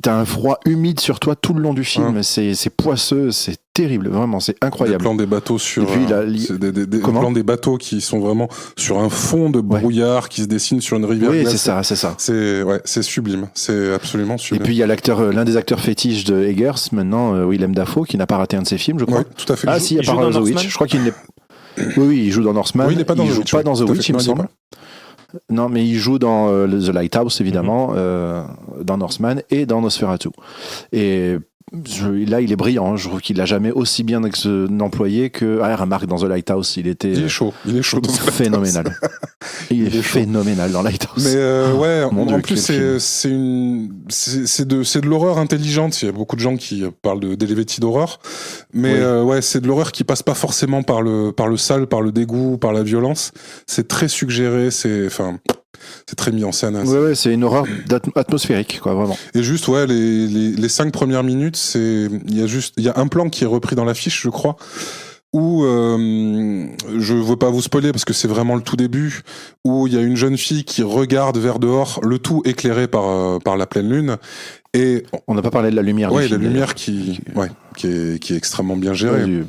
t'as un froid humide sur toi tout le long du film. C'est poisseux, c'est terrible, vraiment, c'est incroyable. Les plans des bateaux des plans des bateaux qui sont vraiment sur un fond de brouillard qui se dessine sur une rivière. Oui, c'est ça. C'est sublime, c'est absolument sublime. Et puis il y a l'un des acteurs fétiches de Eggers, maintenant, Willem Dafoe, qui n'a pas raté un de ses films, je crois. Oui, tout à fait. Ah si, à part The Witch, je crois qu'il n'est. Oui, il joue dans Northman. Oui, il n'est pas dans The Witch. Pas dans The Witch, il me semble. Non, mais il joue dans The Lighthouse, évidemment, dans Northman et dans Nosferatu. Et là, il est brillant. Je trouve qu'il n'a jamais aussi bien employé que remarque dans The Lighthouse. Il est chaud. Phénoménal. Il est phénoménal dans Lighthouse. Mais en plus, c'est de l'horreur intelligente. Il y a beaucoup de gens qui parlent d'Elevated Horror. Mais c'est de l'horreur qui passe pas forcément par le sale, par le dégoût, par la violence. C'est très suggéré. C'est très mis en scène. Ouais, c'est une horreur atmosphérique, quoi, vraiment. Et juste, les 5 premières minutes, il y a un plan qui est repris dans l'affiche, je crois, où je veux pas vous spoiler parce que c'est vraiment le tout début, où il y a une jeune fille qui regarde vers dehors, le tout éclairé par la pleine lune. Et on n'a pas parlé de la lumière. Ouais, la lumière qui est extrêmement bien gérée.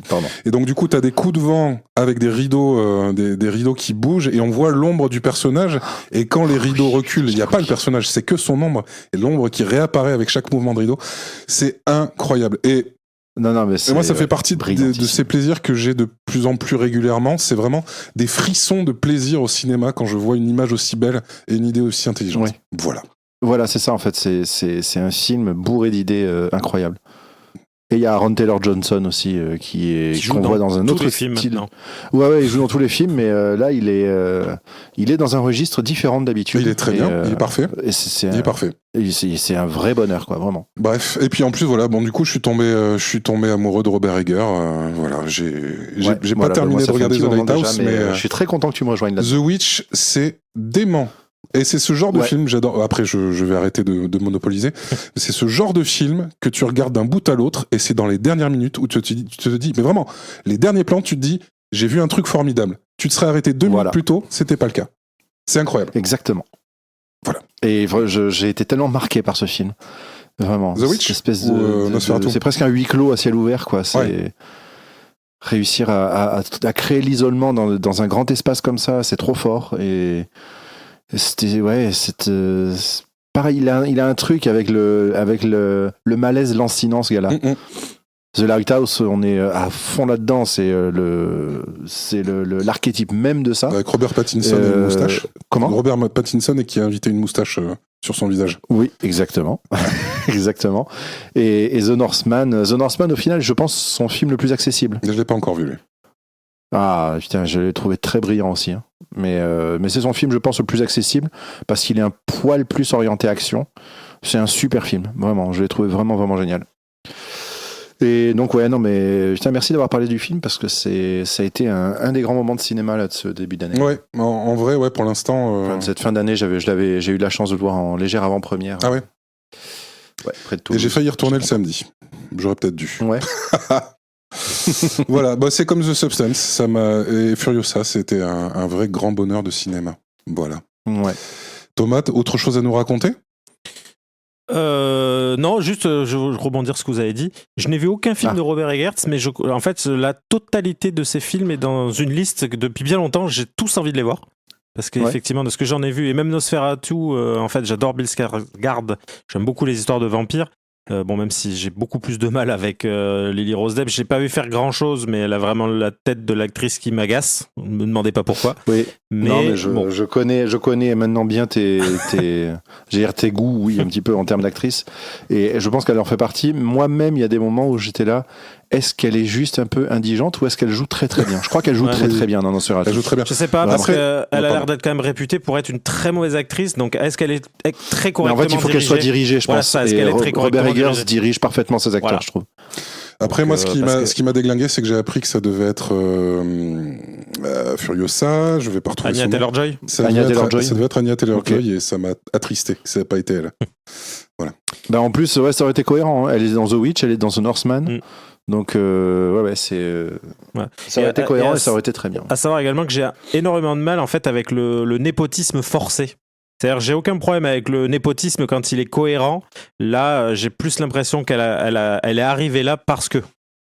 Et donc du coup, t'as des coups de vent avec des rideaux, des rideaux qui bougent, et on voit l'ombre du personnage. Et quand les rideaux reculent, il n'y a pas le personnage, c'est que son ombre, et l'ombre qui réapparaît avec chaque mouvement de rideau. C'est incroyable. Et moi, ça fait partie de ces plaisirs que j'ai de plus en plus régulièrement. C'est vraiment des frissons de plaisir au cinéma quand je vois une image aussi belle et une idée aussi intelligente. Ouais. Voilà, c'est ça en fait. C'est un film bourré d'idées incroyables. Et il y a Aaron Taylor Johnson aussi qu'on voit dans un autre film style. maintenant. Ouais, il joue dans tous les films, mais là il est dans un registre différent d'habitude. Il est très bien, il est parfait. Et Il est parfait. C'est un vrai bonheur, quoi, vraiment. Bref, et puis en plus voilà, bon du coup je suis tombé amoureux de Robert Egger. Voilà, j'ai pas terminé de regarder The Lighthouse, mais je suis très content que tu me rejoignes là. The Witch, c'est dément. Et c'est ce genre de film, j'adore. Après, je vais arrêter de monopoliser. C'est ce genre de film que tu regardes d'un bout à l'autre, et c'est dans les dernières minutes où tu te dis, mais vraiment, les derniers plans, tu te dis, j'ai vu un truc formidable. Tu te serais arrêté 2 minutes plus tôt, c'était pas le cas. C'est incroyable. Exactement. Voilà. Et j'ai été tellement marqué par ce film. Vraiment. The Witch, espèce c'est presque un huis clos à ciel ouvert, quoi. C'est réussir à créer l'isolement dans un grand espace comme ça, c'est trop fort. Et pareil, il a un truc avec le malaise lancinant, ce gars-là. The Lighthouse, on est à fond là-dedans, c'est l'archétype même de ça. Avec Robert Pattinson et une moustache. Comment ? Robert Pattinson et qui a invité une moustache sur son visage. Oui, exactement. Exactement. Et The Northman, au final, je pense, son film le plus accessible. Je l'ai pas encore vu, lui. Ah, putain, je l'ai trouvé très brillant aussi. Hein. Mais c'est son film, je pense, le plus accessible parce qu'il est un poil plus orienté action. C'est un super film, vraiment. Je l'ai trouvé vraiment, vraiment génial. Et donc, merci d'avoir parlé du film parce que ça a été un des grands moments de cinéma là, de ce début d'année. Ouais, en vrai, ouais, pour l'instant. Enfin, cette fin d'année, j'ai eu de la chance de le voir en légère avant-première. Ah ouais. Ouais, près de Toulouse. Et j'ai failli y retourner le samedi. J'aurais peut-être dû. Ouais. Voilà, c'est comme The Substance, et Furiosa, c'était un vrai grand bonheur de cinéma. Voilà. Ouais. Thomas, autre chose à nous raconter ? Non, juste je rebondir sur ce que vous avez dit. Je n'ai vu aucun film de Robert Eggers, mais en fait la totalité de ses films est dans une liste que depuis bien longtemps j'ai tous envie de les voir. Parce qu'effectivement, de ce que j'en ai vu, et même Nosferatu, en fait, j'adore Bill Skarsgård, j'aime beaucoup les histoires de vampires. Même si j'ai beaucoup plus de mal avec Lily Rose Depp, j'ai pas vu faire grand chose, mais elle a vraiment la tête de l'actrice qui m'agace. Ne me demandez pas pourquoi. Oui. Mais je connais maintenant bien tes goûts, oui, un petit peu en termes d'actrice. Et je pense qu'elle en fait partie. Moi-même, il y a des moments où j'étais là. Est-ce qu'elle est juste un peu indigente ou est-ce qu'elle joue très très bien ? Je crois qu'elle joue très très bien dans Nosferatu. Elle joue très bien. Je sais pas, parce qu'elle a l'air d'être quand même réputée pour être une très mauvaise actrice. Donc est-ce qu'elle est très correctement dirigée ? En fait, il faut qu'elle soit dirigée, je pense. Est-ce qu'elle est très Robert Eggers dirige parfaitement ses acteurs, je trouve. Après, moi, ce qui m'a déglingué, c'est que j'ai appris que ça devait être Furiosa. Je vais pas retrouver Anya Taylor-Joy. Ça devait être Anya Taylor-Joy et ça m'a attristé que ça n'a pas été elle. Voilà. En plus, ça aurait été cohérent. Hein. Elle est dans The Witch, elle est dans The Northman. Donc, ça aurait été cohérent et ça aurait été très bien. À savoir également que j'ai énormément de mal en fait avec le népotisme forcé. C'est-à-dire, j'ai aucun problème avec le népotisme quand il est cohérent. Là, j'ai plus l'impression qu'elle est arrivée là parce que.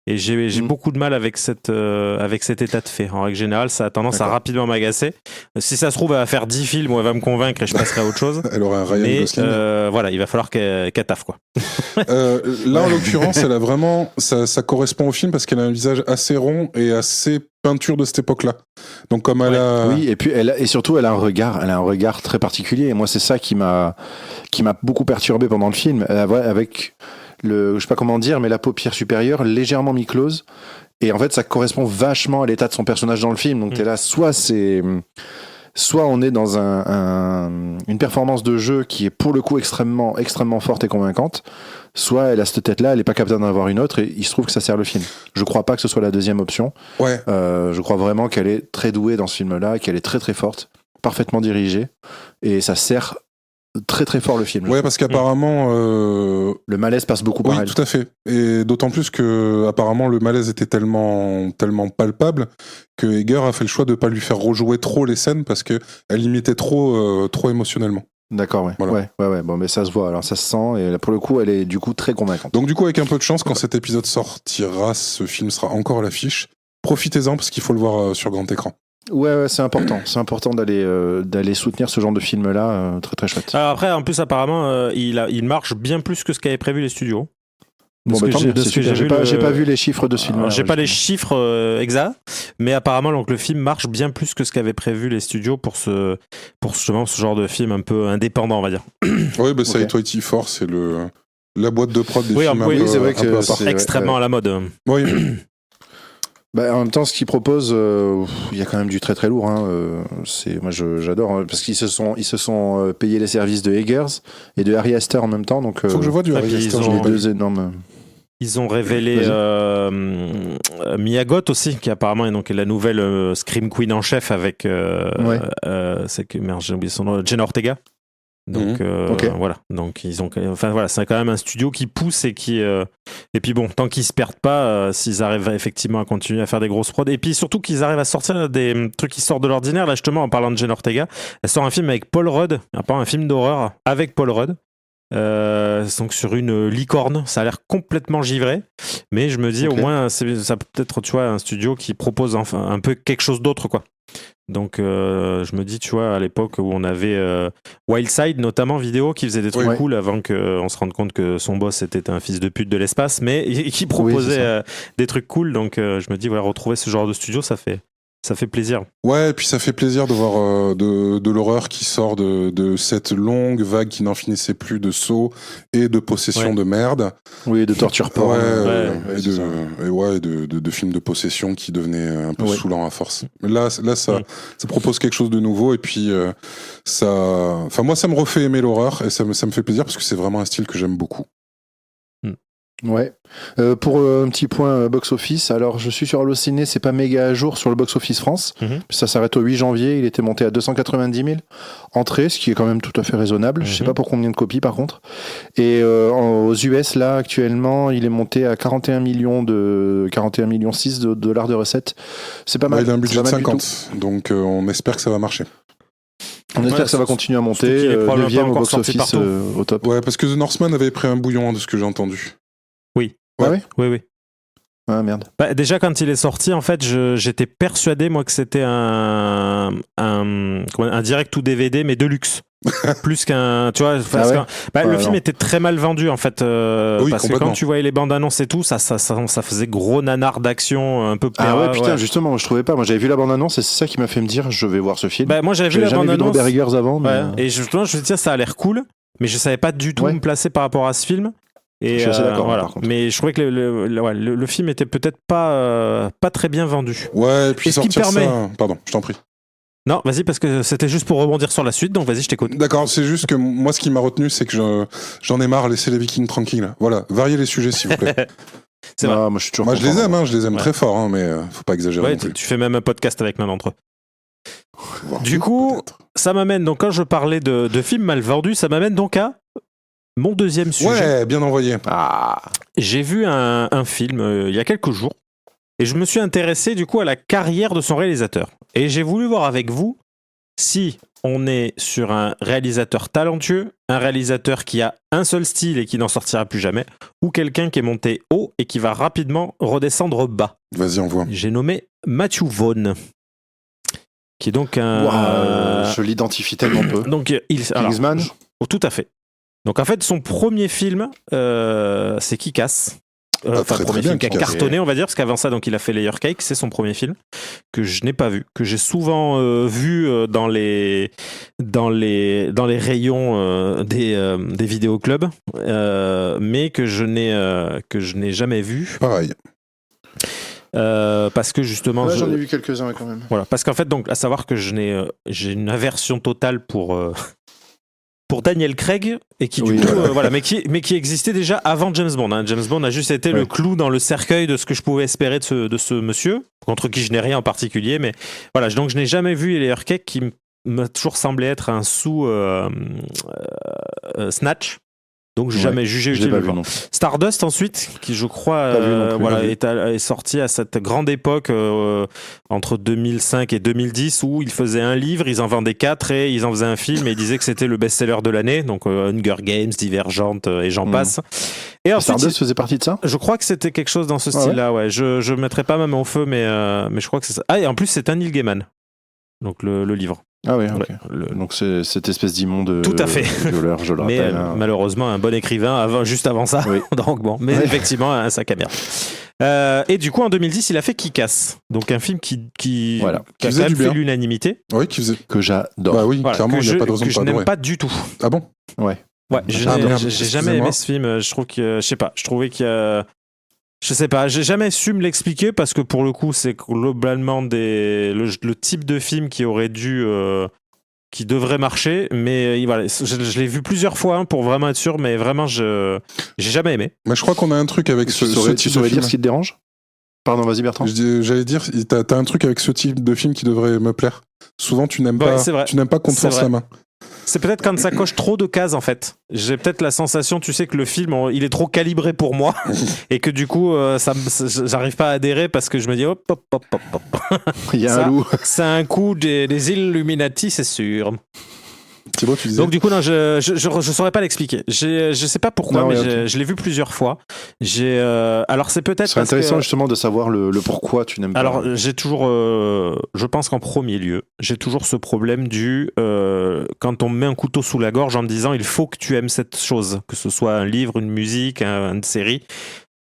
Et j'ai beaucoup de mal avec cet état de fait. En règle générale, ça a tendance à rapidement m'agacer. Si ça se trouve, elle va faire 10 films où elle va me convaincre et je passerai à autre chose. Elle aura un Ryan Gosling. Voilà, il va falloir qu'elle taffe, quoi. Là, en l'occurrence, elle a vraiment... Ça correspond au film parce qu'elle a un visage assez rond et assez peinture de cette époque-là. Donc, comme elle a... Oui, et puis surtout, elle a un regard très particulier. Et moi, c'est ça qui m'a beaucoup perturbé pendant le film. Avec... je sais pas comment dire, mais la paupière supérieure légèrement mi-close. Et en fait, ça correspond vachement à l'état de son personnage dans le film. Donc, t'es là, soit on est dans une performance de jeu qui est pour le coup extrêmement, extrêmement forte et convaincante, soit elle a cette tête-là, elle est pas capable d'en avoir une autre, et il se trouve que ça sert le film. Je crois pas que ce soit la deuxième option. Ouais. Je crois vraiment qu'elle est très douée dans ce film-là, qu'elle est très très forte, parfaitement dirigée, et ça sert très très fort le film. Ouais, parce qu'apparemment le malaise passe beaucoup par elle. Oui, tout à fait. Et d'autant plus que apparemment le malaise était tellement palpable que Egger a fait le choix de pas lui faire rejouer trop les scènes parce que elle imitait trop émotionnellement. D'accord, ouais. Voilà. Ouais. Bon, mais ça se voit, alors ça se sent, et là, pour le coup, elle est du coup très convaincante. Donc du coup, avec un peu de chance, quand cet épisode sortira, ce film sera encore à l'affiche. Profitez-en parce qu'il faut le voir sur grand écran. Ouais, c'est important. C'est important d'aller soutenir ce genre de film-là, très très chouette. Alors après, en plus, apparemment, il marche bien plus que ce qu'avaient prévu les studios. Bon, tant mieux, c'est super. J'ai pas vu les chiffres de ce film. J'ai pas les chiffres exacts, mais apparemment, donc, le film marche bien plus que ce qu'avaient prévu les studios pour justement ce genre de film un peu indépendant, on va dire. Oui, c'est Toity Force et la boîte de prod des Oui, films oui, un peu, c'est vrai un que peu à part. c'est- extrêmement à la mode. Oui, Bah, en même temps, ce qu'ils proposent, il y a quand même du très très lourd. Hein. Moi, j'adore hein, parce qu'ils se sont payés les services de Eggers et de Harry Astor en même temps. Donc, faut que je vois du et Harry puis Astor, ils je ont- l'ai pas les vu. deux énormes. Ils ont révélé Mia Goth aussi, qui apparemment est donc la nouvelle Scream Queen en chef avec c'est que merde, j'ai oublié son nom, Jenna Ortega. Donc Ok. voilà, donc ils ont, enfin voilà, c'est quand même un studio qui pousse et qui et puis bon, tant qu'ils se perdent pas, s'ils arrivent effectivement à continuer à faire des grosses prods et puis surtout qu'ils arrivent à sortir des trucs qui sortent de l'ordinaire. Là justement, en parlant de Jenna Ortega, elle sort un film avec Paul Rudd, un film d'horreur avec Paul Rudd. Donc sur une licorne, ça a l'air complètement givré, mais je me dis Ok. au moins ça peut être, tu vois, un studio qui propose enfin un peu quelque chose d'autre, quoi. Donc je me dis, tu vois, à l'époque où on avait Wildside notamment vidéo qui faisait des trucs Oui. cool avant qu'on se rende compte que son boss était un fils de pute de l'espace, mais qui proposait c'est des trucs cool. Donc je me dis, voilà, retrouver ce genre de studio, ça fait plaisir. Ouais, et puis ça fait plaisir de voir de l'horreur qui sort de cette longue vague qui n'en finissait plus de sauts et de possession Ouais. de merde. Oui, de torture porn. Et c'est ça. de films de possession qui devenaient un peu Ouais. saoulants à force. Mais là, ça Mm. propose quelque chose de nouveau et puis enfin moi ça me refait aimer l'horreur et ça me fait plaisir parce que c'est vraiment un style que j'aime beaucoup. Ouais. Pour un petit point box-office, alors je suis sur Allociné, c'est pas méga à jour sur le box-office France. Mhm. Ça s'arrête au 8 janvier, il était monté à 290 000 entrées, ce qui est quand même tout à fait raisonnable. Je sais Mhm. pas pour combien de copies par contre. Et aux US, là, actuellement, il est monté à 41 millions 6 de dollars de recettes. C'est pas mal. Il a un C'est budget pas de mal du 50, donc on espère que ça va marcher. tout. On espère Ouais, que ça va continuer à surtout monter. qu'il est probablement 9e pas au encore sorti box-office partout. au top. Ouais, parce que The Northman avait pris un bouillon de ce que j'ai entendu. Ah ouais Oui. Ah merde. Bah, déjà, quand il est sorti, en fait, j'étais persuadé, moi, que c'était un direct ou DVD, mais de luxe. Plus qu'un. Tu vois, parce ouais que, le Ouais, film non. était très mal vendu, en fait. Oui, parce que complètement. quand tu voyais les bandes annonces et tout, ça faisait gros nanar d'action, un peu Ah ouais, putain, ouais. justement, moi, je trouvais pas. Moi, j'avais vu la bande-annonce et c'est ça qui m'a fait me dire, je vais voir ce film. Bah, moi, j'avais vu J'avais la jamais bande vu de annonce. Robert Eggers avant, mais Ouais. Et justement, je me disais, ça a l'air cool, mais je savais pas du tout Ouais. me placer par rapport à ce film. Et Je suis assez d'accord, voilà. par contre. Mais je trouvais que le film était peut-être pas très bien vendu. Ouais, et puis Et ce qui me sortir permet- ça... Pardon, je t'en prie. Non, vas-y, parce que c'était juste pour rebondir sur la suite, donc vas-y, je t'écoute. D'accord, c'est juste que moi, ce qui m'a retenu, c'est que j'en ai marre, laissez les Vikings tranquilles. Voilà, variez les sujets, s'il vous plaît. C'est vrai. Ah, moi, je suis toujours Moi, je les content. aime, je les aime Ouais. très fort, hein, mais faut pas exagérer Ouais, non plus. tu fais même un podcast avec l'un d'entre eux. Voire Du deux, coup, peut-être. ça m'amène, donc quand je parlais de films mal vendus, ça m'amène donc à mon deuxième sujet. Ouais, bien envoyé. Ah, J'ai vu un film il y a quelques jours et je me suis intéressé du coup à la carrière de son réalisateur. Et j'ai voulu voir avec vous si on est sur un réalisateur talentueux, un réalisateur qui a un seul style et qui n'en sortira plus jamais, ou quelqu'un qui est monté haut et qui va rapidement redescendre bas. Vas-y, envoie. J'ai nommé Matthew Vaughn, qui est donc un... je l'identifie tellement peu. Donc, alors, Kingsman. Oh, tout à fait. Donc en fait, son premier film, c'est Kick-Ass. Enfin, très, premier très film bien, qui a Kick-Ass. cartonné, on va dire, parce qu'avant ça, donc il a fait Layer Cake, c'est son premier film que je n'ai pas vu, que j'ai souvent vu dans les rayons des vidéoclubs, mais que je n'ai jamais vu. Pareil. Parce que justement, Ouais, j'en ai vu quelques-uns quand même. voilà, parce qu'en fait, donc, à savoir que j'ai une aversion totale pour Daniel Craig et qui Oui, du coup voilà. voilà, mais qui existait déjà avant James Bond. Hein. James Bond a juste été le Ouais. clou dans le cercueil de ce que je pouvais espérer de ce monsieur, contre qui je n'ai rien en particulier, mais voilà, donc je n'ai jamais vu Layer Cake qui m'a toujours semblé être un sous Snatch. Donc j'ai Ouais, jamais jugé Je l'ai utile pas de vu voir. non. Stardust ensuite, qui je crois Pas vu non plus, voilà, pas vu. est sorti à cette grande époque entre 2005 et 2010 où ils faisaient un livre, ils en vendaient 4 et ils en faisaient un film et ils disaient que c'était le best-seller de l'année, donc Hunger Games, Divergente et j'en passe. Et ensuite, Stardust faisait partie de ça. je crois que c'était quelque chose dans ce Ah ouais style-là, ouais. Je mettrai pas ma main au feu, mais je crois que c'est ça. Ah, et en plus, c'est un Neil Gaiman, donc le livre. Ah oui, ok. Ouais, Donc c'est cette espèce d'immonde Tout à fait. violeur, je le Mais rappelle. hein. malheureusement, un bon écrivain juste avant ça. Oui. Donc bon, mais Ouais. effectivement, un sac à merde. Et du coup, en 2010, il a fait Kick-Ass. Donc un film qui Voilà. a Qui faisait quand même du fait bien. l'unanimité. Oui, qui faisait. Que j'adore. Bah oui, Voilà, clairement, que il n'y a pas de raison que de je pas n'aime adorer. pas du tout. Ah bon? Ouais. Ouais, j'ai jamais aimé ce film. Je trouve que, je sais pas, je trouvais que, je sais pas, j'ai jamais su me l'expliquer parce que pour le coup, c'est globalement le type de film qui aurait dû, qui devrait marcher. Mais voilà, je l'ai vu plusieurs fois pour vraiment être sûr, mais vraiment, j'ai jamais aimé. Mais je crois qu'on a un truc avec Tu ce saurais type de film. dire ce qui te dérange? Pardon, vas-y Bertrand. J'allais dire, t'as un truc avec ce type de film qui devrait me plaire. Souvent, tu n'aimes pas qu'on te force la main. C'est peut-être quand ça coche trop de cases en fait. J'ai peut-être la sensation, tu sais, que le film il est trop calibré pour moi et que du coup j'arrive pas à adhérer parce que je me dis hop. Il y a un loup. C'est un coup des Illuminati, c'est sûr. C'est beau, tu disais. Donc du coup non, je saurais pas l'expliquer. Je sais pas pourquoi, Non, mais okay. Je l'ai vu plusieurs fois. Alors c'est peut-être. C'est intéressant justement de savoir le pourquoi tu n'aimes pas. Alors j'ai toujours, je pense qu'en premier lieu, j'ai toujours ce problème quand on me met un couteau sous la gorge en me disant il faut que tu aimes cette chose, que ce soit un livre, une musique, une série.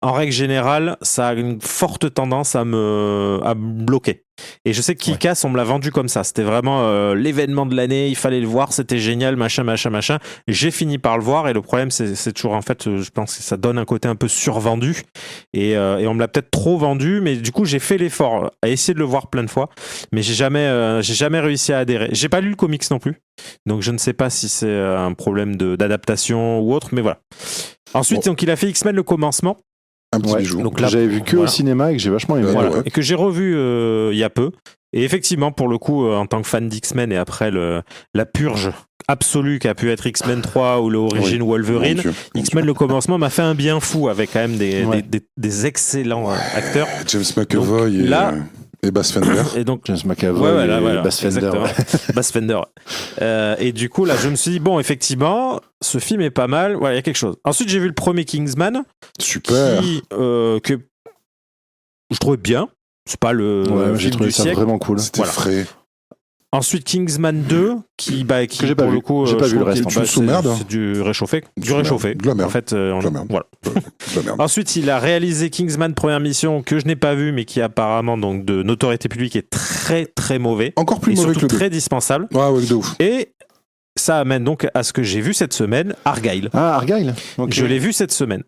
En règle générale, ça a une forte tendance à me bloquer. Et je sais que Kick-Ass, on me l'a vendu comme ça. C'était vraiment l'événement de l'année, il fallait le voir, c'était génial, machin. J'ai fini par le voir et le problème, c'est toujours, en fait, je pense que ça donne un côté un peu survendu. Et on me l'a peut-être trop vendu, mais du coup, j'ai fait l'effort à essayer de le voir plein de fois. Mais j'ai jamais réussi à adhérer. J'ai pas lu le comics non plus. Donc je ne sais pas si c'est un problème d'adaptation ou autre, mais voilà. Ensuite, donc, il a fait X-Men le commencement. Un petit bijou. Donc là, j'avais vu que au cinéma et que j'ai vachement aimé. Voilà. Et que j'ai revu il y a peu. Et effectivement, pour le coup, en tant que fan d'X-Men et après la purge absolue qu'a pu être X-Men 3 ou l'origine Wolverine, X-Men le commencement m'a fait un bien fou avec quand même des excellents acteurs. James McAvoy et Bass Fender. Et donc, James McAvoy et Bass Fender. Bass Fender. Et du coup, là, je me suis dit, bon, effectivement, ce film est pas mal. Voilà, il y a quelque chose. Ensuite, j'ai vu le premier Kingsman. Super. Que je trouvais bien. C'est pas le j'ai film trouvé du ça siècle. vraiment cool. C'était frais. Ensuite, Kingsman 2, qui que j'ai pas pour vu. le coup, j'ai pas vu le reste. C'est du réchauffé. Du réchauffé. De la merde. En fait, voilà. De la merde. Ensuite, il a réalisé Kingsman Première Mission, que je n'ai pas vu, mais qui apparemment, donc, de notoriété publique, est très très mauvais. Encore plus et mauvais que surtout le 2. très dispensable. Ouais, de ouf. Et ça amène donc à ce que j'ai vu cette semaine, Argyle. Ah, Argyle. Okay. Je l'ai vu cette semaine.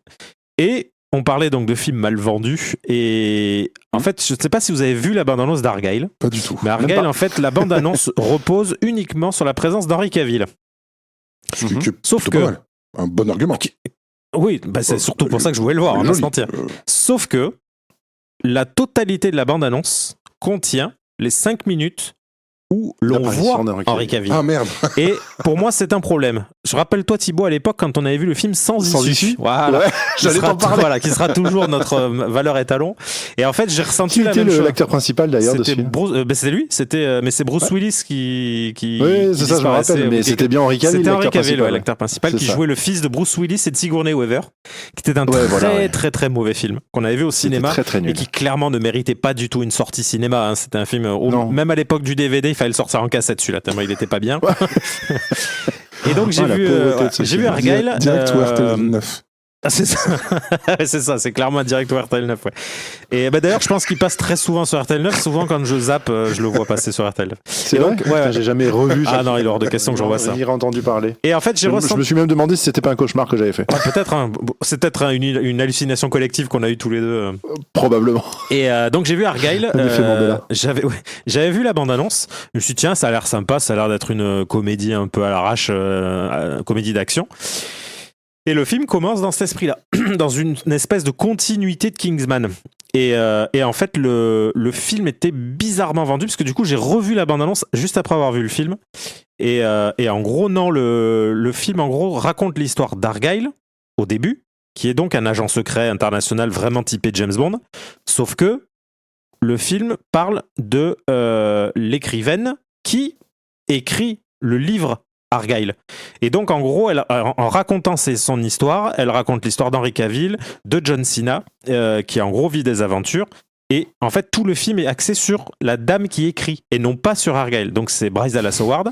Et on parlait donc de films mal vendus. Et en fait, je ne sais pas si vous avez vu la bande-annonce d'Argyle. Pas du tout. Mais Argyle, en fait, la bande-annonce repose uniquement sur la présence d'Henry Cavill. Sauf que... Un bon argument. Oui, c'est surtout pour ça que je voulais le voir, on va pas se mentir. Sauf que la totalité de la bande-annonce contient les 5 minutes où l'on voit Henry Cavill. Ah merde. Et pour moi, c'est un problème. Je rappelle-toi, Thibaut, à l'époque, quand on avait vu le film Sans issue. Voilà. Ouais, j'allais t'en parler. Voilà, qui sera toujours notre valeur étalon. Et en fait, j'ai ressenti la même chose. C'était l'acteur principal d'ailleurs de ce film. C'était lui. Mais c'est Bruce Willis qui. Oui, c'est ça, je me rappelle. Mais c'était bien Henry Cavill. C'était Henry Cavill, l'acteur principal, qui jouait le fils de Bruce Willis et de Sigourney Weaver, qui était un très très mauvais film qu'on avait vu au cinéma et qui clairement ne méritait pas du tout une sortie cinéma. C'était un film. Même à l'époque du DVD, il fallait le sortir en cassette celui-là, tellement il était pas bien. Et donc j'ai vu Argyle. Direct ou RTL 9. C'est ça, c'est ça, c'est clairement un direct ou RTL 9. Ouais. Et d'ailleurs, je pense qu'il passe très souvent sur RTL 9. Souvent, quand je zappe, je le vois passer sur RTL 9. C'est vrai. Ouais, j'ai jamais revu. Ah non, il est hors de question que j'en vois ça. J'ai entendu parler. Et en fait, je me suis même demandé si c'était pas un cauchemar que j'avais fait. C'est peut-être une hallucination collective qu'on a eu tous les deux. Probablement. Et donc j'ai vu Argyle. J'avais vu la bande-annonce. Je me suis dit tiens, ça a l'air sympa, ça a l'air d'être une comédie un peu à l'arrache, comédie d'action. Et le film commence dans cet esprit-là, dans une espèce de continuité de Kingsman. Et en fait, le film était bizarrement vendu, parce que du coup, j'ai revu la bande-annonce juste après avoir vu le film. Et en gros, non, le film, en gros, raconte l'histoire d'Argyle, au début, qui est donc un agent secret international vraiment typé James Bond. Sauf que le film parle de l'écrivaine qui écrit le livre Argyle. Et donc, en gros, en racontant son histoire, elle raconte l'histoire d'Henry Cavill, de John Cena, qui en gros vit des aventures. Et en fait, tout le film est axé sur la dame qui écrit, et non pas sur Argyle. Donc, c'est Bryce Dallas Howard.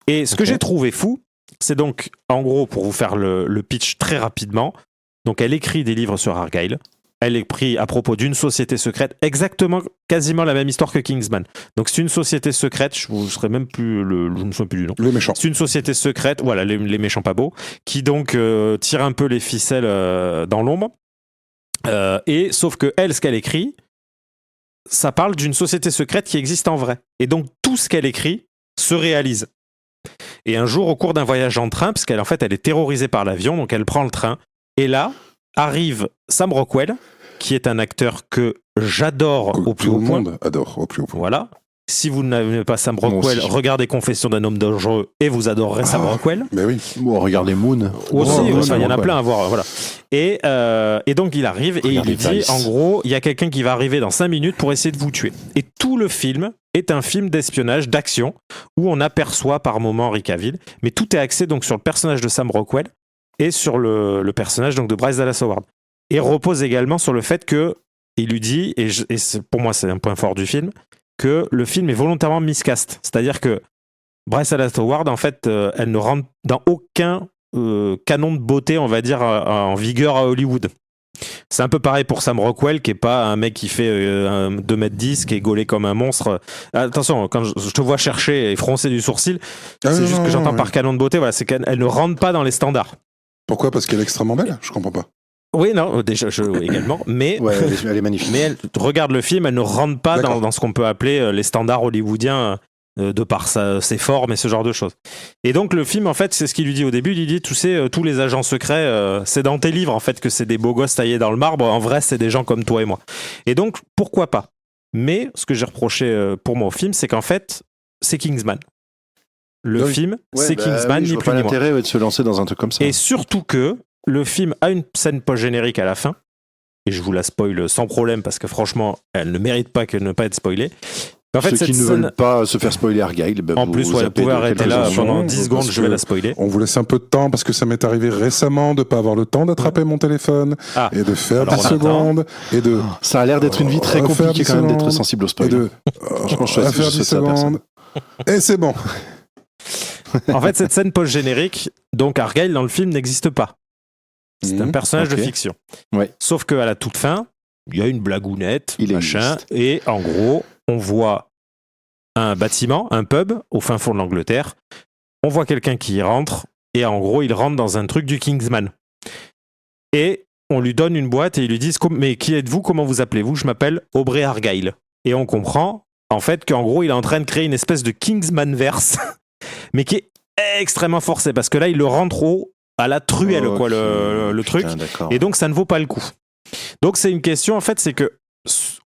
Et ce que j'ai trouvé fou, c'est donc, en gros, pour vous faire le pitch très rapidement, donc elle écrit des livres sur Argyle. elle est prise à propos d'une société secrète, exactement, quasiment la même histoire que Kingsman. Donc c'est une société secrète, je ne me souviens plus du nom. Les méchants. C'est une société secrète, voilà, les méchants pas beaux, qui donc tire un peu les ficelles dans l'ombre. Et sauf que elle, ce qu'elle écrit, ça parle d'une société secrète qui existe en vrai. Et donc tout ce qu'elle écrit se réalise. Et un jour, au cours d'un voyage en train, parce qu'elle en fait, elle est terrorisée par l'avion, donc elle prend le train. Et là, arrive Sam Rockwell, qui est un acteur que j'adore au plus haut point. Tout le monde adore au plus haut point. Voilà. Si vous n'avez pas Sam Rockwell, regardez Confession d'un homme dangereux et vous adorerez Sam Rockwell. Mais oui. Bon, regardez Moon. Aussi, Moon, il y en a plein à voir. Voilà. Et donc il arrive et il lui dit, en gros, il y a quelqu'un qui va arriver dans 5 minutes pour essayer de vous tuer. Et tout le film est un film d'espionnage, d'action, où on aperçoit par moments Henry Cavill, mais tout est axé donc sur le personnage de Sam Rockwell et sur le personnage donc de Bryce Dallas Howard. Et repose également sur le fait que il lui dit, et pour moi c'est un point fort du film, que le film est volontairement miscast. C'est-à-dire que Bryce Dallas Howard, en fait, elle ne rentre dans aucun canon de beauté, on va dire, en vigueur à Hollywood. C'est un peu pareil pour Sam Rockwell, qui est pas un mec qui fait 2m10, qui est gaulé comme un monstre. Attention, quand je te vois chercher et froncer du sourcil, c'est juste que j'entends par canon de beauté, voilà, c'est qu'elle ne rentre pas dans les standards. Pourquoi ? Parce qu'elle est extrêmement belle ? Je comprends pas. Oui, non, déjà, également, mais, Ouais, elle est magnifique. mais elle regarde le film, elle ne rentre pas dans ce qu'on peut appeler les standards hollywoodiens, de par ses formes et ce genre de choses. Et donc le film, en fait, c'est ce qu'il lui dit au début, il dit, tu sais, tous les agents secrets, c'est dans tes livres, en fait, que c'est des beaux gosses taillés dans le marbre, en vrai, c'est des gens comme toi et moi. Et donc, pourquoi pas ? Mais ce que j'ai reproché pour moi au film, c'est qu'en fait, c'est Kingsman. Le film, c'est Kingsman, ni plus ni moins. Je vois pas l'intérêt de se lancer dans un truc comme ça. Et surtout que le film a une scène post-générique à la fin, et je vous la spoil sans problème parce que franchement, elle ne mérite pas que ne pas être spoilée. En fait, ceux qui ne veulent pas se faire spoiler Argyle, en plus, vous pouvez arrêter là pendant 10 secondes, je vais la spoiler. On vous laisse un peu de temps parce que ça m'est arrivé récemment de ne pas avoir le temps d'attraper mon téléphone et de faire 10 secondes. Et de... Ça a l'air d'être une vie très compliquée quand même d'être sensible au spoil. Franchement, je suis faire 10 secondes. Et c'est bon. En fait, cette scène post-générique, donc Argyle dans le film n'existe pas. C'est un personnage de fiction. Ouais. Sauf qu'à la toute fin, il y a une blagounette, machin, et en gros, on voit un bâtiment, un pub, au fin fond de l'Angleterre. On voit quelqu'un qui y rentre, et en gros, il rentre dans un truc du Kingsman. Et on lui donne une boîte, et ils lui disent « Mais qui êtes-vous ? Comment vous appelez-vous ? Je m'appelle Aubrey Argyle. » Et on comprend, en fait, qu'en gros, il est en train de créer une espèce de Kingsman-verse, mais qui est extrêmement forcé, parce que là, il le rend trop à la truelle, quoi, le truc. Et donc, ça ne vaut pas le coup. Donc, c'est une question, en fait, c'est que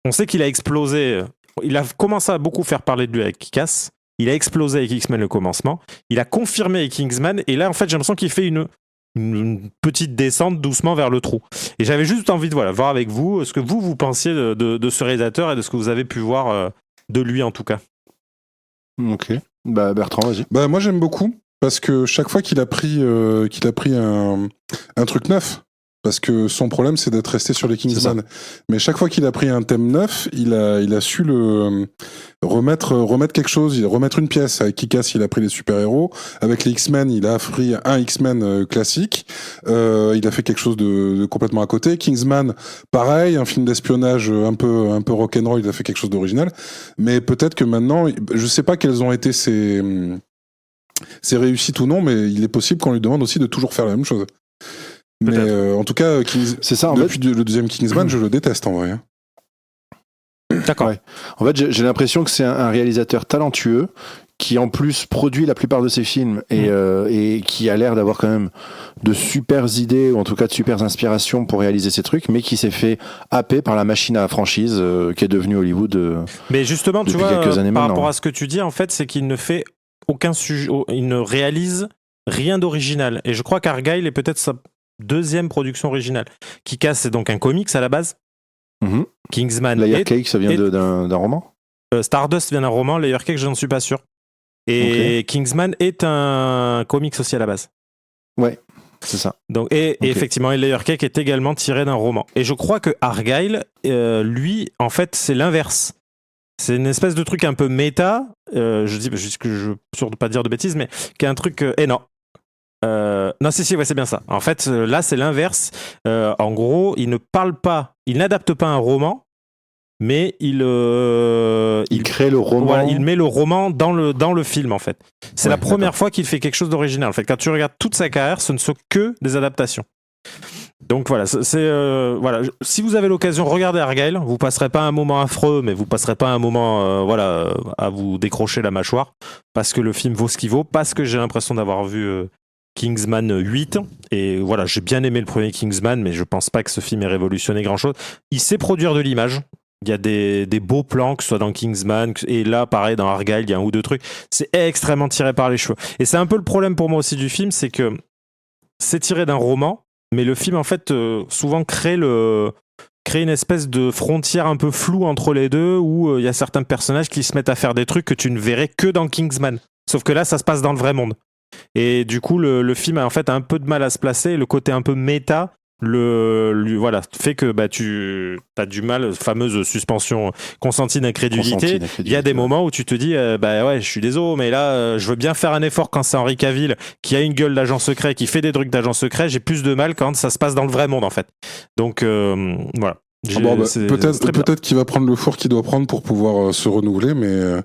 on sait qu'il a explosé. Il a commencé à beaucoup faire parler de lui avec Kick-Ass. Il a explosé avec X-Men le commencement. Il a confirmé avec Kingsman. Et là, en fait, j'ai l'impression qu'il fait une petite descente doucement vers le trou. Et j'avais juste envie de voir avec vous ce que vous pensiez de ce réalisateur et de ce que vous avez pu voir de lui, en tout cas. Ok. Bah, Bertrand, vas-y. Bah, moi, j'aime beaucoup. Parce que chaque fois qu'il a pris un truc neuf, parce que son problème c'est d'être resté sur les Kingsman, mais chaque fois qu'il a pris un thème neuf, il a su le remettre quelque chose, remettre une pièce. Avec Kick-Ass, il a pris les super-héros. Avec les X-Men, il a pris un X-Men classique. Il a fait quelque chose de complètement à côté. Kingsman, pareil, un film d'espionnage un peu rock'n'roll, il a fait quelque chose d'original. Mais peut-être que maintenant, je sais pas quelles ont été ses réussites ou non, mais il est possible qu'on lui demande aussi de toujours faire la même chose. Mais en tout cas, c'est ça, depuis le deuxième Kingsman, je le déteste en vrai. D'accord. Ouais. En fait, j'ai l'impression que c'est un réalisateur talentueux qui en plus produit la plupart de ses films et qui a l'air d'avoir quand même de super idées, ou en tout cas de super inspirations pour réaliser ces trucs, mais qui s'est fait happer par la machine à franchise qui est devenue Hollywood. Mais justement, tu vois, quelques années par maintenant. rapport à ce que tu dis, en fait, c'est qu'il ne fait aucun sujet, il ne réalise rien d'original. Et je crois qu'Argyle est peut-être sa deuxième production originale. Kick-Ass, c'est donc un comics à la base. Mm-hmm. Kingsman. Layer Cake, ça vient d'un roman. Stardust vient d'un roman. Layer Cake, je n'en suis pas sûr. Et Kingsman est un comics aussi à la base. Ouais, c'est ça. Donc, et effectivement, Layer Cake est également tiré d'un roman. Et je crois que Argyle, lui, en fait, c'est l'inverse. C'est une espèce de truc un peu méta, je dis juste que je ne veux surtout pas dire de bêtises, mais qui est un truc... non. Non, si, ouais, c'est bien ça. En fait, là, c'est l'inverse. En gros, il n'adapte pas un roman, mais il crée le roman. Voilà, il met le roman dans le film, en fait. C'est la première fois qu'il fait quelque chose d'original. En fait, quand tu regardes toute sa carrière, ce ne sont que des adaptations. Donc voilà, voilà. Si vous avez l'occasion, regardez Argylle. Vous passerez pas un moment affreux, mais vous passerez pas un moment à vous décrocher la mâchoire, parce que le film vaut ce qu'il vaut, parce que j'ai l'impression d'avoir vu Kingsman 8, et voilà, j'ai bien aimé le premier Kingsman, mais je pense pas que ce film ait révolutionné grand chose. Il sait produire de l'image. Il y a des beaux plans, que ce soit dans Kingsman, et là, pareil, dans Argylle, il y a un ou deux trucs. C'est extrêmement tiré par les cheveux. Et c'est un peu le problème pour moi aussi du film, c'est que c'est tiré d'un roman, mais le film, en fait, souvent crée une espèce de frontière un peu floue entre les deux, où il y a certains personnages qui se mettent à faire des trucs que tu ne verrais que dans Kingsman. Sauf que là, ça se passe dans le vrai monde. Et du coup, le film a en fait un peu de mal à se placer. Le côté un peu méta voilà, fait que tu as du mal, fameuse suspension consentie d'incrédulité. Il y a des moments où tu te dis ouais, je suis désolé, mais là je veux bien faire un effort quand c'est Henry Cavill qui a une gueule d'agent secret, qui fait des trucs d'agent secret. J'ai plus de mal quand ça se passe dans le vrai monde, en fait. Donc voilà. Peut-être qu'il va prendre le four qu'il doit prendre pour pouvoir se renouveler, mais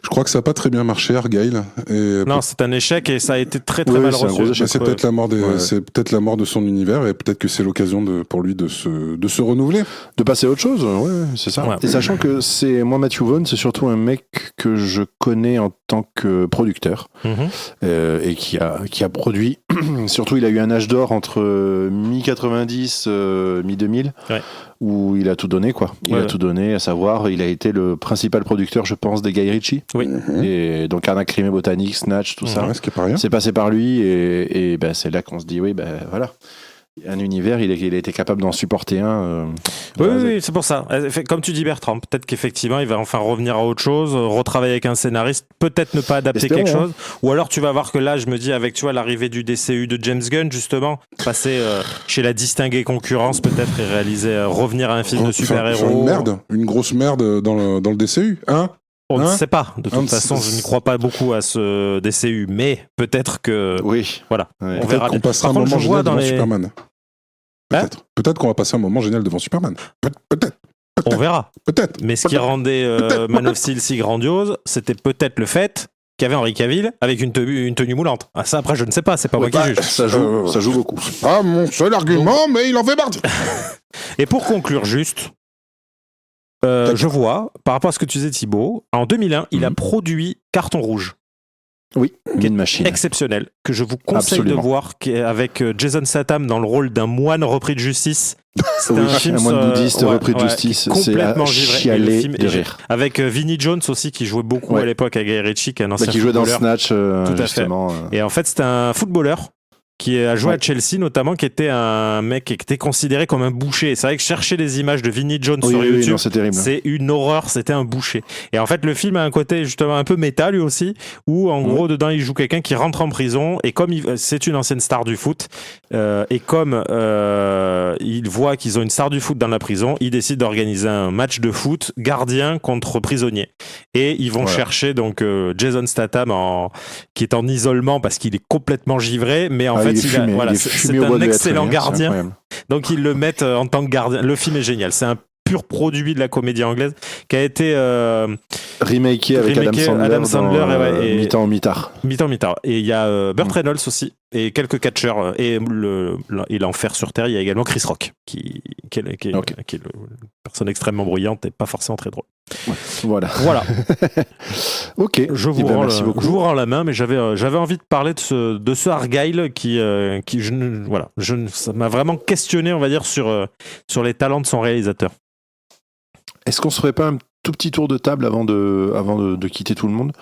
je crois que ça n'a pas très bien marché, Argylle. Non, c'est un échec, et ça a été très mal reçu. C'est peut-être la mort c'est peut-être la mort de son univers, et peut-être que c'est l'occasion pour lui de se renouveler, de passer à autre chose. Ouais, c'est ça. Ouais. Et sachant que moi, Matthew Vaughn, c'est surtout un mec que je connais en tant que producteur, et qui a produit. Surtout, il a eu un âge d'or entre mi-90, mi-2000. Ouais. Où il a tout donné, quoi. Il a tout donné, à savoir, il a été le principal producteur, je pense, des Guy Ritchie. Oui. Et donc, Arnaque, Crime et Botanique, Snatch, tout ça. Ce qui est pas rien. C'est passé par lui, et c'est là qu'on se dit, voilà. Un univers, il a été capable d'en supporter un. Oui, c'est pour ça. Comme tu dis, Bertrand, peut-être qu'effectivement, il va enfin revenir à autre chose, retravailler avec un scénariste, peut-être ne pas adapter quelque chose. Ou alors, tu vas voir que là, je me dis, avec l'arrivée du DCU de James Gunn, justement, passer chez la distinguée concurrence, peut-être, et réaliser, revenir à un film de super-héros. Une grosse merde dans le DCU, hein? On ne sait pas. De toute façon, je ne crois pas beaucoup à ce DCU, mais peut-être que. Oui. Voilà. Ouais. On verra. Qu'on passera un moment génial devant Superman. Peut-être qu'on va passer un moment génial devant Superman. Peut-être. On verra. Peut-être. Mais ce qui rendait Man of Steel si grandiose, c'était peut-être le fait qu'il y avait Henry Cavill avec une tenue moulante. Ah, ça, après, je ne sais pas. C'est pas moi qui juge. Ça joue beaucoup. C'est pas mon seul argument, mais il en fait partie. Et pour conclure juste. Je vois, par rapport à ce que tu disais, Thibaut, en 2001, il a produit Carton Rouge. Oui, une machine exceptionnelle que je vous conseille de voir, avec Jason Statham dans le rôle d'un moine repris de justice. C'est un film, un moine bouddhiste repris de justice, complètement chialé de rire. Avec Vinnie Jones aussi, qui jouait beaucoup à l'époque à Guy Ritchie, qui est un ancien qui jouait dans Snatch, tout à fait. Et en fait, c'était un footballeur qui a joué à Chelsea notamment, qui était un mec qui était considéré comme un boucher. C'est vrai que chercher des images de Vinnie Jones sur YouTube, c'est une horreur, c'était un boucher. Et en fait, le film a un côté justement un peu méta lui aussi, où en gros dedans il joue quelqu'un qui rentre en prison, et comme c'est une ancienne star du foot, et comme il voit qu'ils ont une star du foot dans la prison, il décide d'organiser un match de foot gardien contre prisonnier. Et ils vont chercher donc Jason Statham qui est en isolement parce qu'il est complètement givré, mais en fait c'est un excellent gardien. Donc ils le mettent en tant que gardien. Le film est génial. C'est un pur produit de la comédie anglaise qui a été remaké avec Adam Sandler et mi-temps au mi-tard. Mi-temps mi-tard. Et il y a Burt Reynolds aussi et quelques catcheurs, et l'enfer sur terre. Il y a également Chris Rock qui est une personne extrêmement bruyante et pas forcément très drôle. Voilà. Ok. Je vous rends la main, mais j'avais envie de parler de ce Argylle qui ça m'a vraiment questionné, on va dire, sur les talents de son réalisateur. Est-ce qu'on se ferait pas un tout petit tour de table avant de quitter tout le monde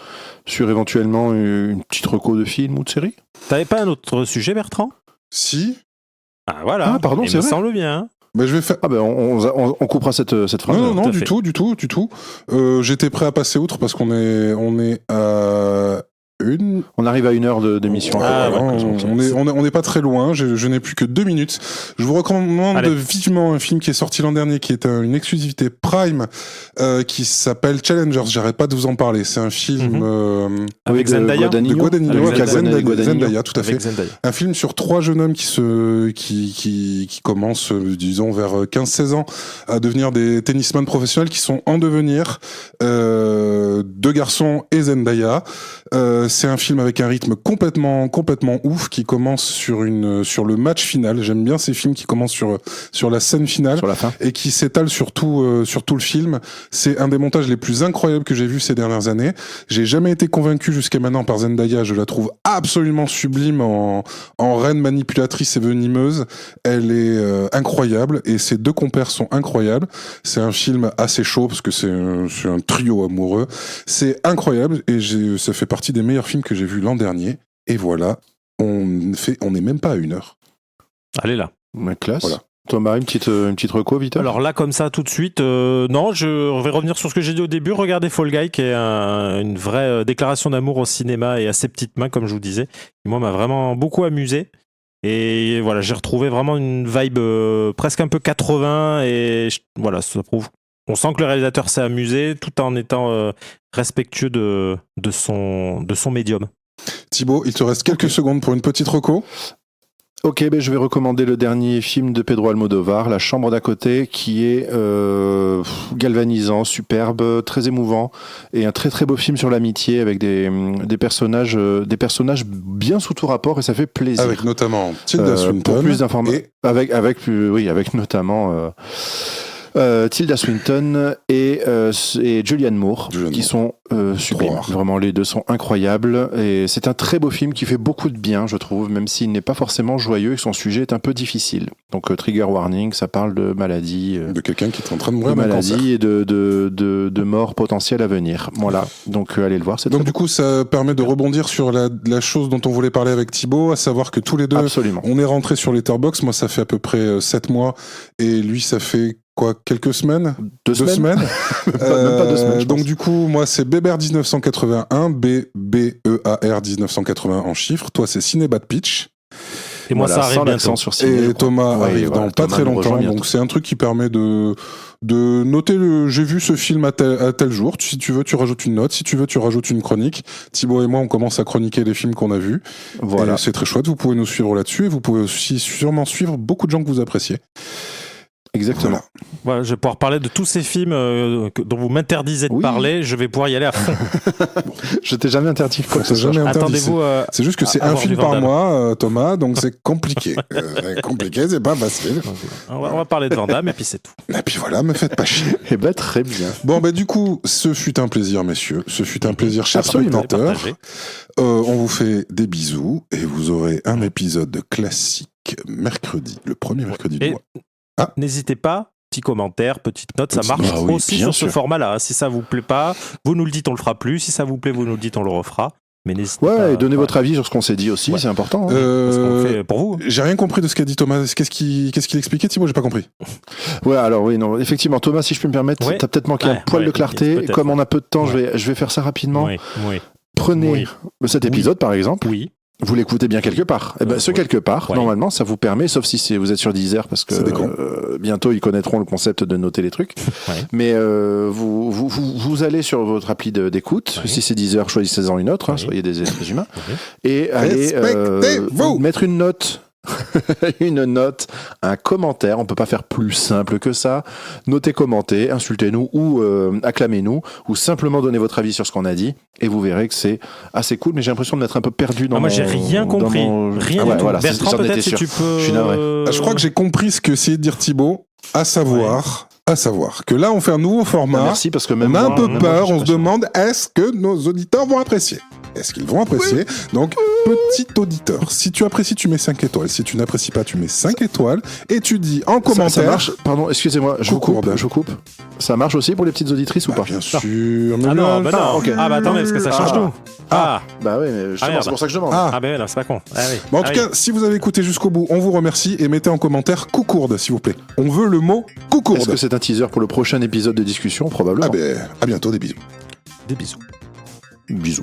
sur éventuellement une petite reco de film ou de série? T'avais pas un autre sujet, Bertrand? Si. Ah voilà. Ah pardon, c'est vrai. Ça me semble bien. Bah, je vais faire. Ah ben on coupera cette phrase. Non, du tout. J'étais prêt à passer outre parce qu'on est à On arrive à 1 heure d'émission. On n'est pas très loin. Je n'ai plus que 2 minutes. Je vous recommande vivement un film qui est sorti l'an dernier, qui est une exclusivité Prime, qui s'appelle Challengers. J'arrête pas de vous en parler. C'est un film avec Zendaya, de Guadagnino, avec Zendaya, tout à fait. Zendaya. Un film sur 3 jeunes hommes qui commencent, disons, vers 15-16 ans à devenir des tennisman professionnels, qui sont en devenir 2 garçons et Zendaya. C'est un film avec un rythme complètement ouf, qui commence sur le match final. J'aime bien ces films qui commencent sur la scène finale, sur la fin, et qui s'étalent sur tout le film. C'est un des montages les plus incroyables que j'ai vus ces dernières années. J'ai jamais été convaincu jusqu'à maintenant par Zendaya. Je la trouve absolument sublime en reine manipulatrice et venimeuse. Elle est incroyable, et ses 2 compères sont incroyables. C'est un film assez chaud parce que c'est un trio amoureux. C'est incroyable, et ça fait partie des meilleurs films que j'ai vus l'an dernier. Et voilà, on n'est même pas à 1 heure. Allez là. Classe. Voilà. Thomas, une petite reco, vite. Alors là, comme ça, tout de suite, non, je vais revenir sur ce que j'ai dit au début. Regardez Fall Guy, qui est une vraie déclaration d'amour au cinéma et à ses petites mains, comme je vous disais. Et moi, m'a vraiment beaucoup amusé. Et voilà, j'ai retrouvé vraiment une vibe presque un peu 80. Et voilà, ça prouve. On sent que le réalisateur s'est amusé, tout en étant respectueux de son médium. Thibaut, il te reste quelques secondes pour une petite reco. Ok, je vais recommander le dernier film de Pedro Almodovar, La Chambre d'à côté, qui est galvanisant, superbe, très émouvant, et un très très beau film sur l'amitié, avec des personnages bien sous tout rapport, et ça fait plaisir. Avec notamment Tilda Swinton. Pour plus d'informations, avec notamment Tilda Swinton et Julianne Moore, qui sont sublimes. Vraiment, les 2 sont incroyables, et c'est un très beau film qui fait beaucoup de bien, je trouve, même s'il n'est pas forcément joyeux et que son sujet est un peu difficile. Donc trigger warning, ça parle de maladie, de quelqu'un qui est en train de mourir de maladie et de mort potentielle à venir. Voilà, donc allez le voir. Donc du coup, ça permet de rebondir sur la chose dont on voulait parler avec Thibaut, à savoir que tous les deux, absolument, on est rentrés sur Letterboxd. Moi, ça fait à peu près 7 mois, et lui, ça fait quelques semaines? 2 semaines. Même pas 2 semaines, donc du coup, moi c'est Beber 1981, BBEAR 1981 en chiffres. Toi c'est Cinébad Pitch. Et moi ça arrive bientôt. Sur Ciné, et Thomas arrive dans pas très longtemps. Donc c'est un truc qui permet de noter j'ai vu ce film à tel jour. Si tu veux, tu rajoutes une note. Si tu veux, tu rajoutes une chronique. Thibaut et moi, on commence à chroniquer les films qu'on a vus. Voilà. Et c'est très chouette. Vous pouvez nous suivre là-dessus, et vous pouvez aussi sûrement suivre beaucoup de gens que vous appréciez. Exactement. Voilà, je vais pouvoir parler de tous ces films dont vous m'interdisez de parler. Je vais pouvoir y aller à fond. Je t'ai jamais interdit. Attendez-vous. C'est juste que c'est un film par mois, Thomas, donc c'est compliqué. Compliqué, c'est pas facile. On va parler de Van Damme, et puis c'est tout. Et puis voilà, me faites pas chier. Eh ben très bien. Bon, du coup, ce fut un plaisir, messieurs. Ce fut un plaisir, chers spectateurs. On vous fait des bisous, et vous aurez un épisode classique mercredi, le premier mercredi du mois. N'hésitez pas, petit commentaire, petite note, ça marche aussi sur ce format-là. Si ça vous plaît pas, vous nous le dites, on le fera plus. Si ça vous plaît, vous nous le dites, on le refera. Mais n'hésitez pas. Et donnez votre avis sur ce qu'on s'est dit aussi, c'est important. Parce qu'on fait pour vous. J'ai rien compris de ce qu'a dit Thomas. Qu'est-ce qu'il expliquait, Thibaut? J'ai pas compris. Non, effectivement, Thomas, si je peux me permettre, t'as peut-être manqué un poil de clarté. Comme on a peu de temps, je vais faire ça rapidement. Prenez cet épisode, par exemple. Oui. Vous l'écoutez bien quelque part. Ce quelque part, normalement, ça vous permet, sauf si vous êtes sur Deezer, parce que bientôt ils connaîtront le concept de noter les trucs. Mais vous allez sur votre appli d'écoute. Si c'est Deezer, choisissez-en une autre. Soyez des êtres humains. Et allez mettre une note. Une note, un commentaire, on peut pas faire plus simple que ça. Notez, commentez, insultez-nous ou acclamez-nous, ou simplement donnez votre avis sur ce qu'on a dit, et vous verrez que c'est assez cool. Mais j'ai l'impression d'être un peu perdu dans moi j'ai rien compris, rien du tout. Bertrand, peut-être si tu peux. Je crois que j'ai compris ce que essayait de dire Thibaut, à savoir que là on fait un nouveau format. Merci, parce que même on a un peu peur, on se demande est-ce que nos auditeurs vont apprécier. Est-ce qu'ils vont apprécier? Donc, petit auditeur, si tu apprécies, tu mets 5 étoiles. Si tu n'apprécies pas, tu mets 5 étoiles. Et tu dis en commentaire... Ça marche. Pardon, excusez-moi, je vous coupe. Ça marche aussi pour les petites auditrices ou pas? Bien sûr. Mais non. Okay. Attendez, parce que ça change tout. Bah oui, mais c'est pour ça que je demande. Non, c'est pas con. En tout cas, si vous avez écouté jusqu'au bout, on vous remercie, et mettez en commentaire coucourde, s'il vous plaît. On veut le mot coucourde. Est-ce que c'est un teaser pour le prochain épisode de discussion? Probablement. À bientôt, des bisous. Des bisous. Bisous.